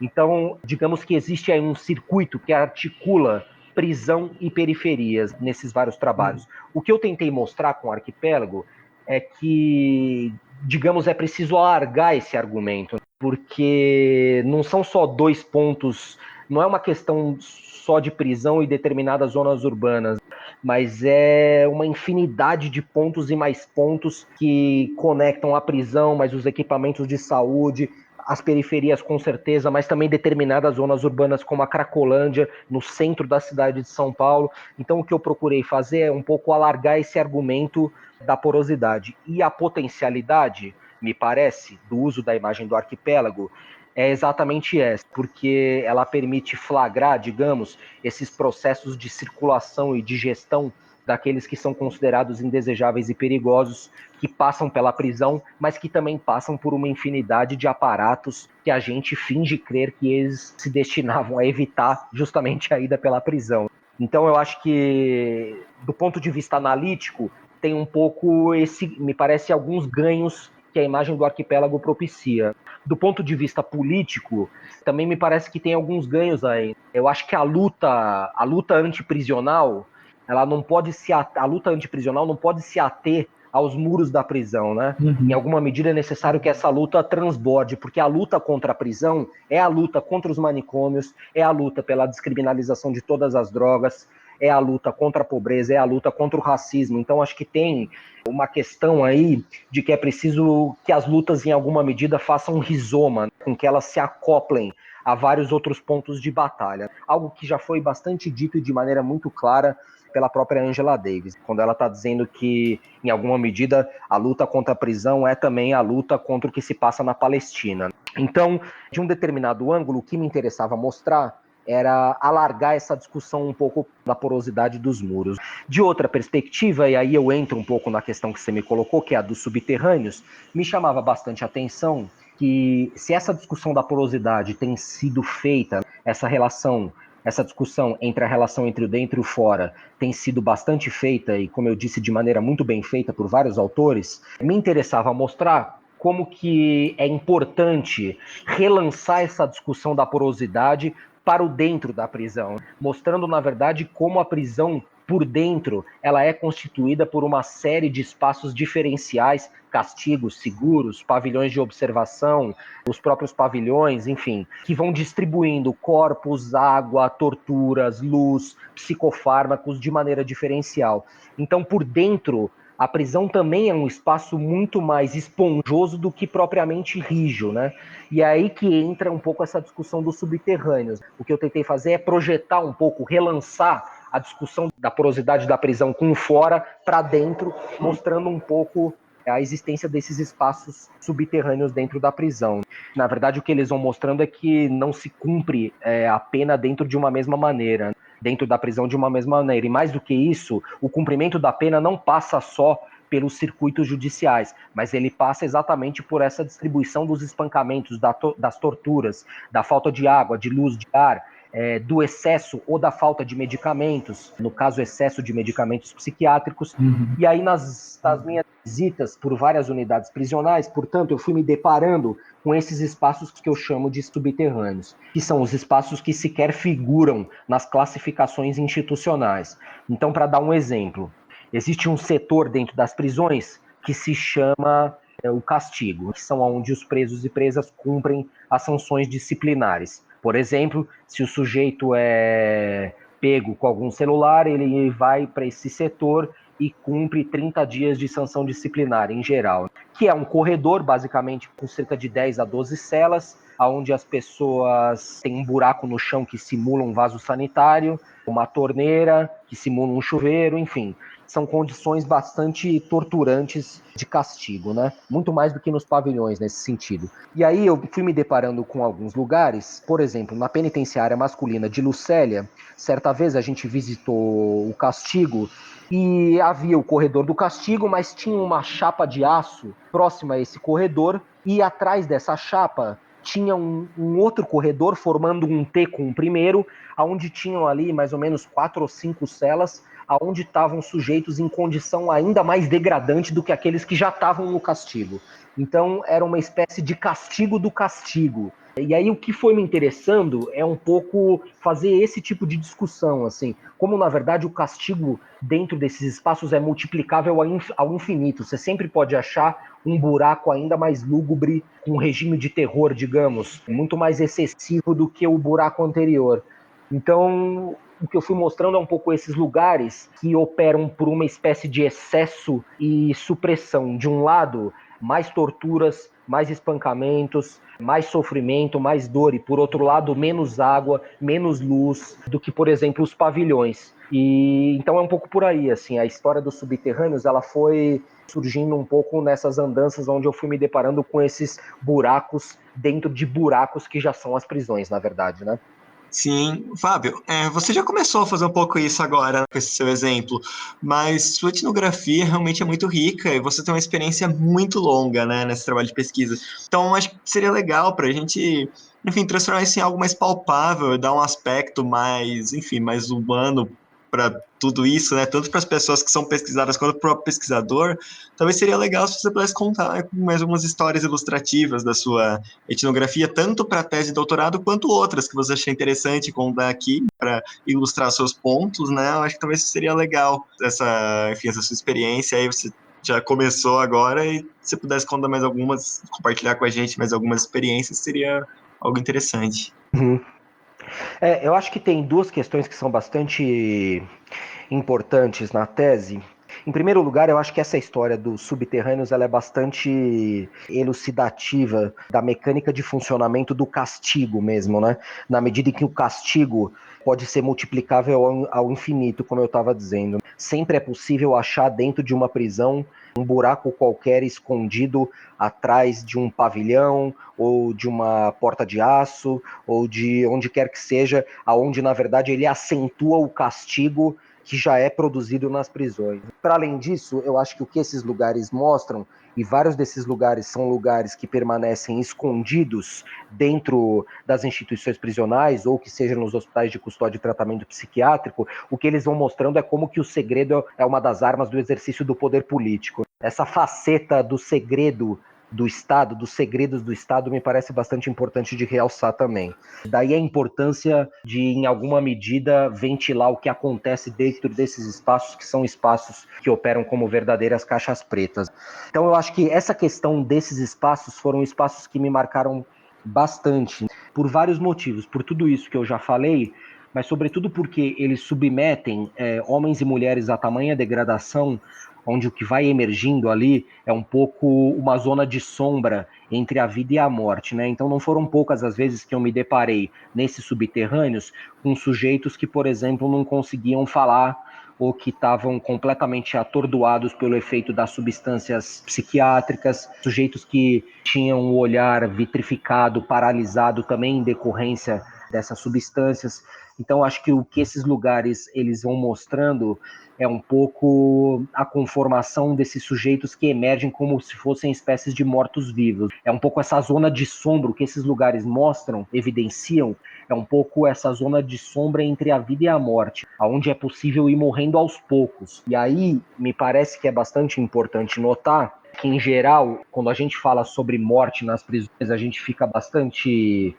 Então, digamos que existe aí um circuito que articula prisão e periferias nesses vários trabalhos. O que eu tentei mostrar com o Arquipélago é que, digamos, é preciso alargar esse argumento, porque não são só 2 pontos, não é uma questão só de prisão e determinadas zonas urbanas, mas é uma infinidade de pontos e mais pontos que conectam a prisão, mas os equipamentos de saúde, as periferias com certeza, mas também determinadas zonas urbanas como a Cracolândia, no centro da cidade de São Paulo. Então o que eu procurei fazer é um pouco alargar esse argumento da porosidade. E a potencialidade, me parece, do uso da imagem do arquipélago é exatamente essa, porque ela permite flagrar, digamos, esses processos de circulação e de gestão daqueles que são considerados indesejáveis e perigosos, que passam pela prisão, mas que também passam por uma infinidade de aparatos que a gente finge crer que eles se destinavam a evitar justamente a ida pela prisão. Então eu acho que, do ponto de vista analítico, tem um pouco me parece, alguns ganhos que a imagem do arquipélago propicia. Do ponto de vista político, também me parece que tem alguns ganhos aí. Eu acho que a luta antiprisional, ela não pode a luta antiprisional não pode se ater aos muros da prisão, né? Em alguma medida é necessário que essa luta transborde, porque a luta contra a prisão é a luta contra os manicômios, é a luta pela descriminalização de todas as drogas, é a luta contra a pobreza, é a luta contra o racismo. Então acho que tem uma questão aí de que é preciso que as lutas em alguma medida façam um rizoma, com que elas se acoplem a vários outros pontos de batalha. Algo que já foi bastante dito de maneira muito clara pela própria Angela Davis, quando ela está dizendo que, em alguma medida, a luta contra a prisão é também a luta contra o que se passa na Palestina. Então, de um determinado ângulo, o que me interessava mostrar era alargar essa discussão um pouco da porosidade dos muros. De outra perspectiva, e aí eu entro um pouco na questão que você me colocou, que é a dos subterrâneos, me chamava bastante atenção que, se essa discussão da porosidade tem sido feita, essa discussão entre a relação entre o dentro e o fora tem sido bastante feita e, como eu disse, de maneira muito bem feita por vários autores, me interessava mostrar como que é importante relançar essa discussão da porosidade para o dentro da prisão, mostrando, na verdade, como a prisão por dentro, ela é constituída por uma série de espaços diferenciais, castigos, seguros, pavilhões de observação, os próprios pavilhões, enfim, que vão distribuindo corpos, água, torturas, luz, psicofármacos de maneira diferencial. Então, por dentro, a prisão também é um espaço muito mais esponjoso do que propriamente rígido, né? E é aí que entra um pouco essa discussão dos subterrâneos. O que eu tentei fazer é projetar um pouco, relançar a discussão da porosidade da prisão com fora para dentro, mostrando um pouco a existência desses espaços subterrâneos dentro da prisão. Na verdade, o que eles vão mostrando é que não se cumpre a pena dentro de uma mesma maneira, dentro da prisão de uma mesma maneira. E mais do que isso, o cumprimento da pena não passa só pelos circuitos judiciais, mas ele passa exatamente por essa distribuição dos espancamentos, das torturas, da falta de água, de luz, de ar, do excesso ou da falta de medicamentos, no caso, excesso de medicamentos psiquiátricos. E aí, nas minhas visitas por várias unidades prisionais, portanto, eu fui me deparando com esses espaços que eu chamo de subterrâneos, que são os espaços que sequer figuram nas classificações institucionais. Então, para dar um exemplo, existe um setor dentro das prisões que se chama o castigo, que são onde os presos e presas cumprem as sanções disciplinares. Por exemplo, se o sujeito é pego com algum celular, ele vai para esse setor e cumpre 30 dias de sanção disciplinar, em geral, que é um corredor, basicamente, com cerca de 10 a 12 celas, onde as pessoas têm um buraco no chão que simula um vaso sanitário, uma torneira que simula um chuveiro, enfim. São condições bastante torturantes de castigo, né? Muito mais do que nos pavilhões nesse sentido. E aí eu fui me deparando com alguns lugares, por exemplo, na penitenciária masculina de Lucélia, certa vez a gente visitou o castigo e havia o corredor do castigo, mas tinha uma chapa de aço próxima a esse corredor e atrás dessa chapa tinha um outro corredor formando um T com o primeiro, onde tinham ali mais ou menos 4 ou 5 celas, aonde estavam sujeitos em condição ainda mais degradante do que aqueles que já estavam no castigo. Então era uma espécie de castigo do castigo. E aí o que foi me interessando é um pouco fazer esse tipo de discussão, assim, como na verdade o castigo dentro desses espaços é multiplicável ao infinito. Você sempre pode achar um buraco ainda mais lúgubre, com um regime de terror, digamos, muito mais excessivo do que o buraco anterior. Então, o que eu fui mostrando é um pouco esses lugares que operam por uma espécie de excesso e supressão. De um lado, mais torturas, mais espancamentos, mais sofrimento, mais dor, e por outro lado, menos água, menos luz do que, por exemplo, os pavilhões. E então é um pouco por aí, assim, a história dos subterrâneos, ela foi surgindo um pouco nessas andanças onde eu fui me deparando com esses buracos dentro de buracos que já são as prisões, na verdade, né? Sim, Fábio, você já começou a fazer um pouco isso agora, com esse seu exemplo, mas sua etnografia realmente é muito rica e você tem uma experiência muito longa, né, nesse trabalho de pesquisa. Então, acho que seria legal para a gente, enfim, transformar isso em algo mais palpável, dar um aspecto mais, enfim, mais humano para tudo isso, né, tanto para as pessoas que são pesquisadas quanto para o próprio pesquisador. Talvez seria legal se você pudesse contar com mais umas histórias ilustrativas da sua etnografia, tanto para a tese de doutorado quanto outras que você achar interessante contar aqui para ilustrar seus pontos, né? Eu acho que talvez seria legal enfim, essa sua experiência. Aí você já começou agora e se pudesse contar mais algumas, compartilhar com a gente mais algumas experiências, seria algo interessante. Uhum. Eu acho que tem duas questões que são bastante importantes na tese. Em primeiro lugar, eu acho que essa história dos subterrâneos ela é bastante elucidativa da mecânica de funcionamento do castigo mesmo, né? Na medida em que o castigo pode ser multiplicável ao infinito, como eu estava dizendo. Sempre é possível achar dentro de uma prisão um buraco qualquer escondido atrás de um pavilhão ou de uma porta de aço ou de onde quer que seja, aonde na verdade ele acentua o castigo que já é produzido nas prisões. Para além disso, eu acho que o que esses lugares mostram, e vários desses lugares são lugares que permanecem escondidos dentro das instituições prisionais, ou que seja nos hospitais de custódia e tratamento psiquiátrico, o que eles vão mostrando é como que o segredo é uma das armas do exercício do poder político. Essa faceta do segredo do Estado, dos segredos do Estado, me parece bastante importante de realçar também. Daí a importância de, em alguma medida, ventilar o que acontece dentro desses espaços, que são espaços que operam como verdadeiras caixas pretas. Então eu acho que essa questão desses espaços foram espaços que me marcaram bastante, por vários motivos, por tudo isso que eu já falei, mas sobretudo porque eles submetem homens e mulheres a tamanha degradação, onde o que vai emergindo ali é um pouco uma zona de sombra entre a vida e a morte, né? Então não foram poucas as vezes que eu me deparei nesses subterrâneos com sujeitos que, por exemplo, não conseguiam falar ou que estavam completamente atordoados pelo efeito das substâncias psiquiátricas, sujeitos que tinham o olhar vitrificado, paralisado também em decorrência dessas substâncias. Então acho que o que esses lugares eles vão mostrando é um pouco a conformação desses sujeitos que emergem como se fossem espécies de mortos-vivos. É um pouco essa zona de sombra que esses lugares mostram, evidenciam, é um pouco essa zona de sombra entre a vida e a morte, onde é possível ir morrendo aos poucos. E aí, me parece que é bastante importante notar que, em geral, quando a gente fala sobre morte nas prisões, a gente fica bastante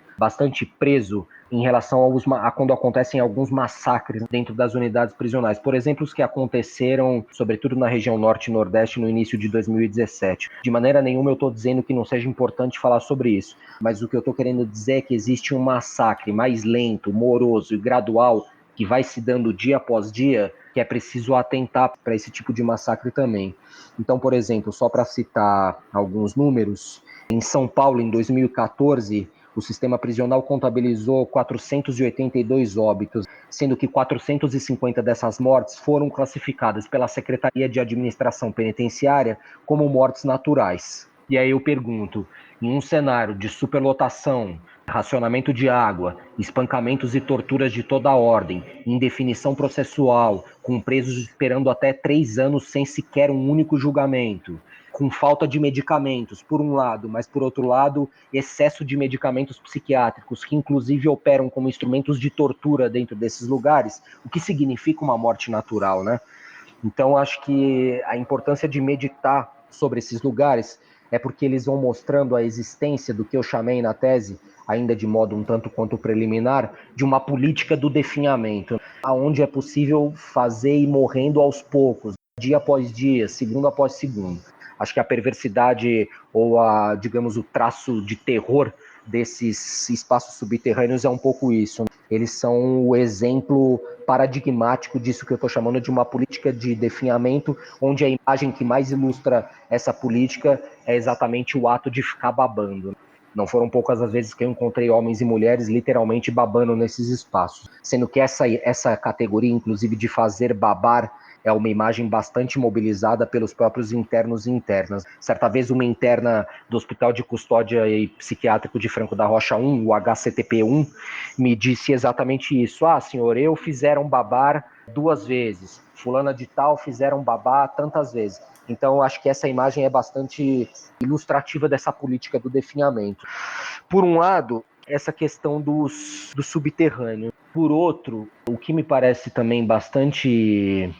preso em relação a quando acontecem alguns massacres dentro das unidades prisionais. Por exemplo, os que aconteceram, sobretudo na região norte e nordeste, no início de 2017. De maneira nenhuma eu estou dizendo que não seja importante falar sobre isso, mas o que eu estou querendo dizer é que existe um massacre mais lento, moroso e gradual que vai se dando dia após dia, que é preciso atentar para esse tipo de massacre também. Então, por exemplo, só para citar alguns números, em São Paulo, em 2014, o sistema prisional contabilizou 482 óbitos, sendo que 450 dessas mortes foram classificadas pela Secretaria de Administração Penitenciária como mortes naturais. E aí eu pergunto, em um cenário de superlotação, racionamento de água, espancamentos e torturas de toda a ordem, indefinição processual, com presos esperando até 3 anos sem sequer um único julgamento, com falta de medicamentos, por um lado, mas por outro lado, excesso de medicamentos psiquiátricos, que inclusive operam como instrumentos de tortura dentro desses lugares, o que significa uma morte natural, né? Então, acho que a importância de meditar sobre esses lugares é porque eles vão mostrando a existência do que eu chamei na tese, ainda de modo um tanto quanto preliminar, de uma política do definhamento, aonde é possível fazer ir morrendo aos poucos, dia após dia, segundo após segundo. Acho que a perversidade ou digamos, o traço de terror desses espaços subterrâneos é um pouco isso. Eles são o exemplo paradigmático disso que eu estou chamando de uma política de definhamento, onde a imagem que mais ilustra essa política é exatamente o ato de ficar babando. Não foram poucas as vezes que eu encontrei homens e mulheres literalmente babando nesses espaços. Sendo que essa categoria, inclusive, de fazer babar, é uma imagem bastante mobilizada pelos próprios internos e internas. Certa vez, uma interna do Hospital de Custódia e Psiquiátrico de Franco da Rocha 1, o HCTP-1, me disse exatamente isso. Ah, senhor, eu fizeram babar 2 vezes. Fulana de tal fizeram babar tantas vezes. Então, acho que essa imagem é bastante ilustrativa dessa política do definhamento. Por um lado, essa questão do subterrâneo. Por outro, o que me parece também bastante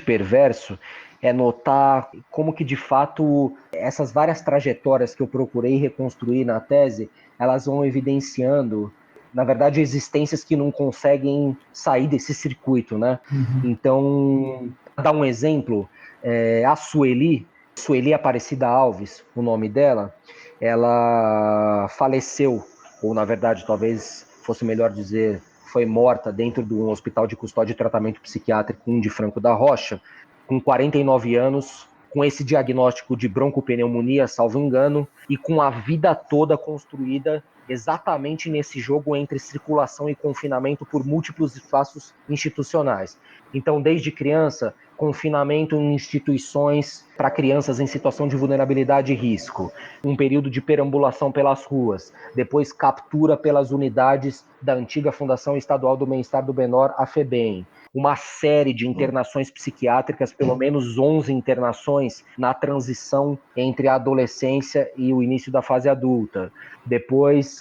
perverso é notar como que, de fato, essas várias trajetórias que eu procurei reconstruir na tese, elas vão evidenciando, na verdade, existências que não conseguem sair desse circuito, né? Então, para dar um exemplo, a Sueli Aparecida Alves, o nome dela, ela faleceu, ou na verdade, talvez fosse melhor dizer, foi morta dentro de um hospital de custódia e tratamento psiquiátrico, de Franco da Rocha, com 49 anos, com esse diagnóstico de broncopneumonia, salvo engano, e com a vida toda construída exatamente nesse jogo entre circulação e confinamento por múltiplos espaços institucionais. Então, desde criança, confinamento em instituições para crianças em situação de vulnerabilidade e risco, um período de perambulação pelas ruas, depois captura pelas unidades da antiga Fundação Estadual do Bem-Estar do Menor, a FEBEM, uma série de internações psiquiátricas, pelo menos 11 internações na transição entre a adolescência e o início da fase adulta, depois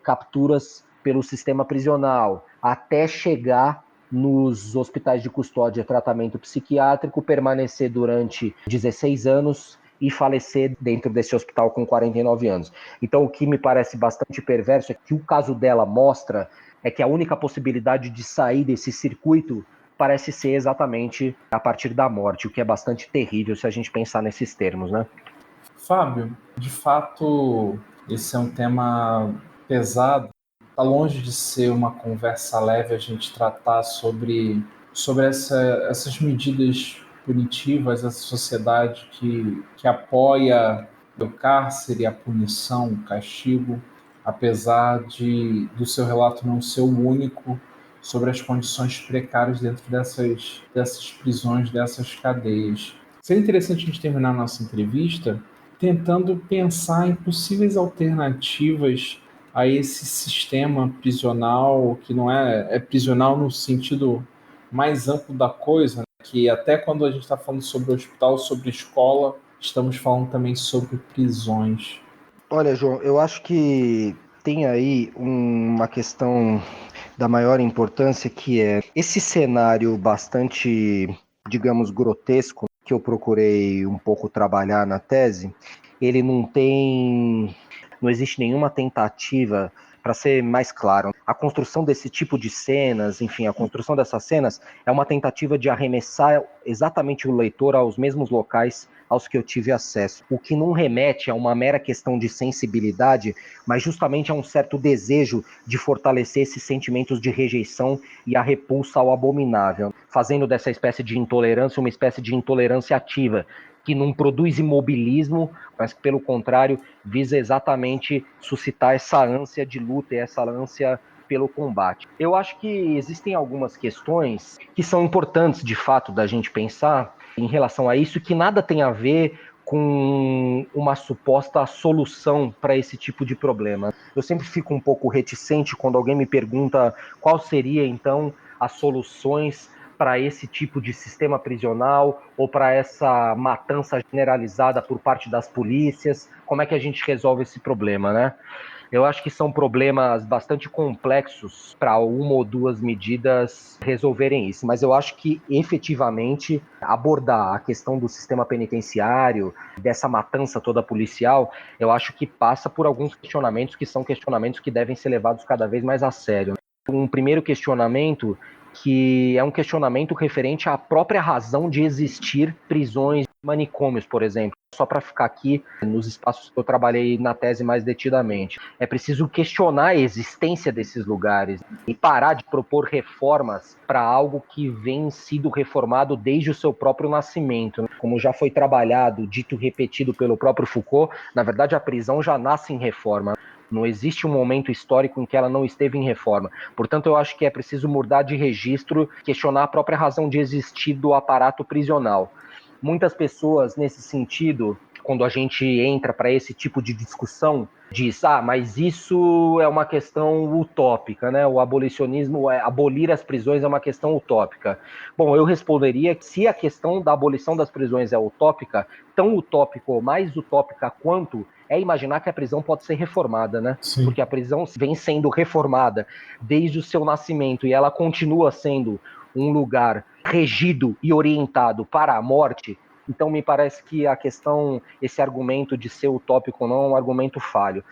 capturas pelo sistema prisional, até chegar nos hospitais de custódia e tratamento psiquiátrico, permanecer durante 16 anos e falecer dentro desse hospital com 49 anos. Então, o que me parece bastante perverso é que o caso dela mostra é que a única possibilidade de sair desse circuito parece ser exatamente a partir da morte, o que é bastante terrível se a gente pensar nesses termos, né? Fábio, de fato, esse é um tema pesado. Está longe de ser uma conversa leve a gente tratar sobre essas medidas punitivas, essa sociedade que apoia o cárcere, a punição, o castigo, apesar do seu relato não ser o único sobre as condições precárias dentro dessas prisões, dessas cadeias. Seria interessante a gente terminar a nossa entrevista tentando pensar em possíveis alternativas a esse sistema prisional, que não é prisional no sentido mais amplo da coisa, né? Que até quando a gente está falando sobre hospital, sobre escola, estamos falando também sobre prisões. Olha, João, eu acho que tem aí uma questão da maior importância, que é esse cenário bastante, digamos, grotesco, que eu procurei um pouco trabalhar na tese. Ele não existe nenhuma tentativa, para ser mais claro, a construção desse tipo de cenas, enfim, a construção dessas cenas é uma tentativa de arremessar exatamente o leitor aos mesmos locais aos que eu tive acesso, o que não remete a uma mera questão de sensibilidade, mas justamente a um certo desejo de fortalecer esses sentimentos de rejeição e a repulsa ao abominável, fazendo dessa espécie de intolerância uma espécie de intolerância ativa, que não produz imobilismo, mas que, pelo contrário, visa exatamente suscitar essa ânsia de luta e essa ânsia pelo combate. Eu acho que existem algumas questões que são importantes, de fato, da gente pensar em relação a isso, que nada tem a ver com uma suposta solução para esse tipo de problema. Eu sempre fico um pouco reticente quando alguém me pergunta qual seria, então, as soluções para esse tipo de sistema prisional ou para essa matança generalizada por parte das polícias. Como é que a gente resolve esse problema, né? Eu acho que são problemas bastante complexos para uma ou duas medidas resolverem isso, mas eu acho que efetivamente abordar a questão do sistema penitenciário, dessa matança toda policial, eu acho que passa por alguns questionamentos que são questionamentos que devem ser levados cada vez mais a sério. Um primeiro questionamento que é um questionamento referente à própria razão de existir prisões, manicômios, por exemplo. Só para ficar aqui nos espaços que eu trabalhei na tese mais detidamente. É preciso questionar a existência desses lugares e parar de propor reformas para algo que vem sido reformado desde o seu próprio nascimento. Como já foi trabalhado, dito e repetido pelo próprio Foucault, na verdade a prisão já nasce em reforma. Não existe um momento histórico em que ela não esteve em reforma. Portanto, eu acho que é preciso mudar de registro, questionar a própria razão de existir do aparato prisional. Muitas pessoas, nesse sentido, quando a gente entra para esse tipo de discussão, diz, mas isso é uma questão utópica, né? O abolicionismo, abolir as prisões é uma questão utópica. Bom, eu responderia que se a questão da abolição das prisões é utópica, tão utópica ou mais utópica quanto é imaginar que a prisão pode ser reformada, né? Sim. Porque a prisão vem sendo reformada desde o seu nascimento e ela continua sendo um lugar regido e orientado para a morte. Então me parece que a questão, esse argumento de ser utópico ou não é um argumento falho.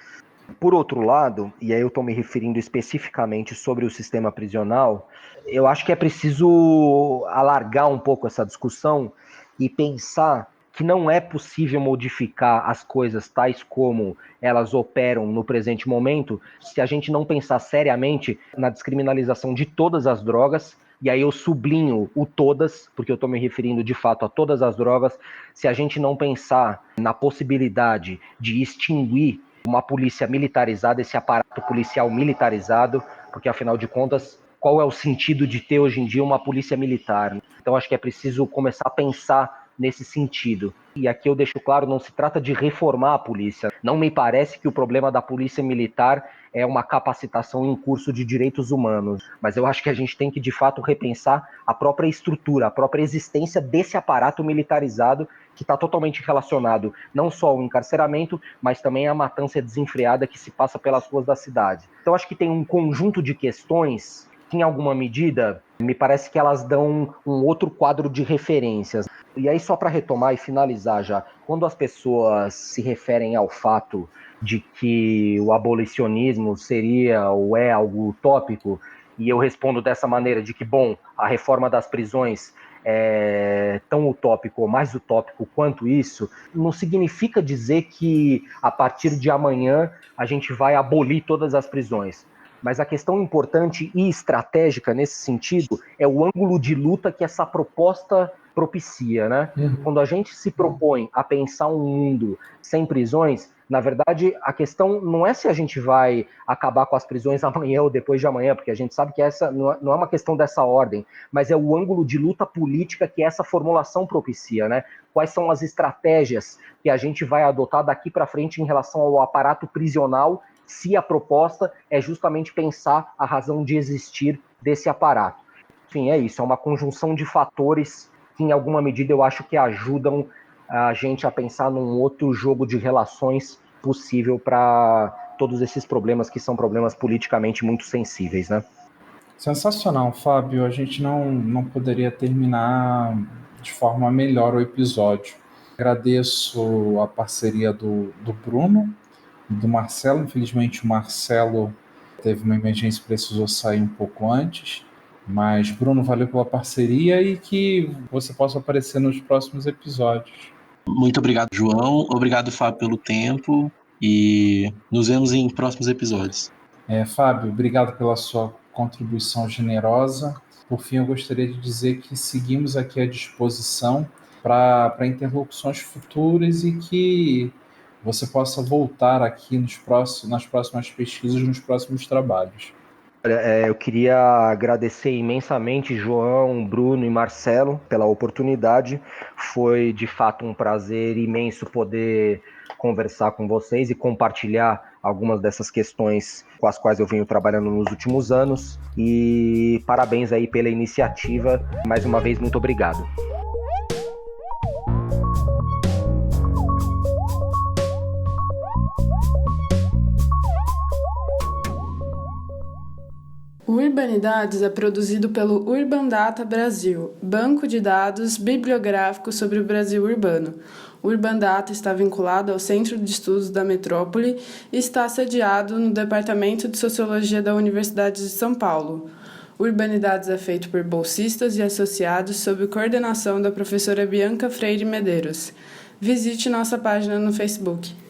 Por outro lado, e aí eu estou me referindo especificamente sobre o sistema prisional, eu acho que é preciso alargar um pouco essa discussão e pensar que não é possível modificar as coisas tais como elas operam no presente momento se a gente não pensar seriamente na descriminalização de todas as drogas, e aí eu sublinho o todas, porque eu estou me referindo de fato a todas as drogas, se a gente não pensar na possibilidade de extinguir uma polícia militarizada, esse aparato policial militarizado, porque afinal de contas, qual é o sentido de ter hoje em dia uma polícia militar? Então acho que é preciso começar a pensar nesse sentido. E aqui eu deixo claro, não se trata de reformar a polícia. Não me parece que o problema da polícia militar é uma capacitação em curso de direitos humanos, mas eu acho que a gente tem que, de fato, repensar a própria estrutura, a própria existência desse aparato militarizado que está totalmente relacionado não só ao encarceramento, mas também à matança desenfreada que se passa pelas ruas da cidade. Então acho que tem um conjunto de questões que, em alguma medida, me parece que elas dão um outro quadro de referências. E aí, só para retomar e finalizar já, quando as pessoas se referem ao fato de que o abolicionismo seria ou é algo utópico, e eu respondo dessa maneira, de que, bom, a reforma das prisões é tão utópico ou mais utópico quanto isso, não significa dizer que a partir de amanhã a gente vai abolir todas as prisões. Mas a questão importante e estratégica nesse sentido é o ângulo de luta que essa proposta propicia, né? Quando a gente se propõe a pensar um mundo sem prisões, na verdade, a questão não é se a gente vai acabar com as prisões amanhã ou depois de amanhã, porque a gente sabe que essa não é uma questão dessa ordem, mas é o ângulo de luta política que essa formulação propicia, né? Quais são as estratégias que a gente vai adotar daqui para frente em relação ao aparato prisional, se a proposta é justamente pensar a razão de existir desse aparato. Enfim, é isso, é uma conjunção de fatores que, em alguma medida, eu acho que ajudam a gente a pensar num outro jogo de relações possível para todos esses problemas que são problemas politicamente muito sensíveis, né? Sensacional, Fábio. A gente não poderia terminar de forma melhor o episódio. Agradeço a parceria do Bruno e do Marcelo. Infelizmente, o Marcelo teve uma emergência e precisou sair um pouco antes. Mas, Bruno, valeu pela parceria e que você possa aparecer nos próximos episódios. Muito obrigado, João. Obrigado, Fábio, pelo tempo. E nos vemos em próximos episódios. Fábio, obrigado pela sua contribuição generosa. Por fim, eu gostaria de dizer que seguimos aqui à disposição para interlocuções futuras e que você possa voltar aqui nas próximas pesquisas, nos próximos trabalhos. Eu queria agradecer imensamente João, Bruno e Marcelo pela oportunidade. Foi de fato um prazer imenso poder conversar com vocês e compartilhar algumas dessas questões com as quais eu venho trabalhando nos últimos anos. E parabéns aí pela iniciativa. Mais uma vez, muito obrigado. O Urbanidades é produzido pelo Urban Data Brasil, banco de dados bibliográfico sobre o Brasil urbano. O Urban Data está vinculado ao Centro de Estudos da Metrópole e está sediado no Departamento de Sociologia da Universidade de São Paulo. O Urbanidades é feito por bolsistas e associados sob coordenação da professora Bianca Freire Medeiros. Visite nossa página no Facebook.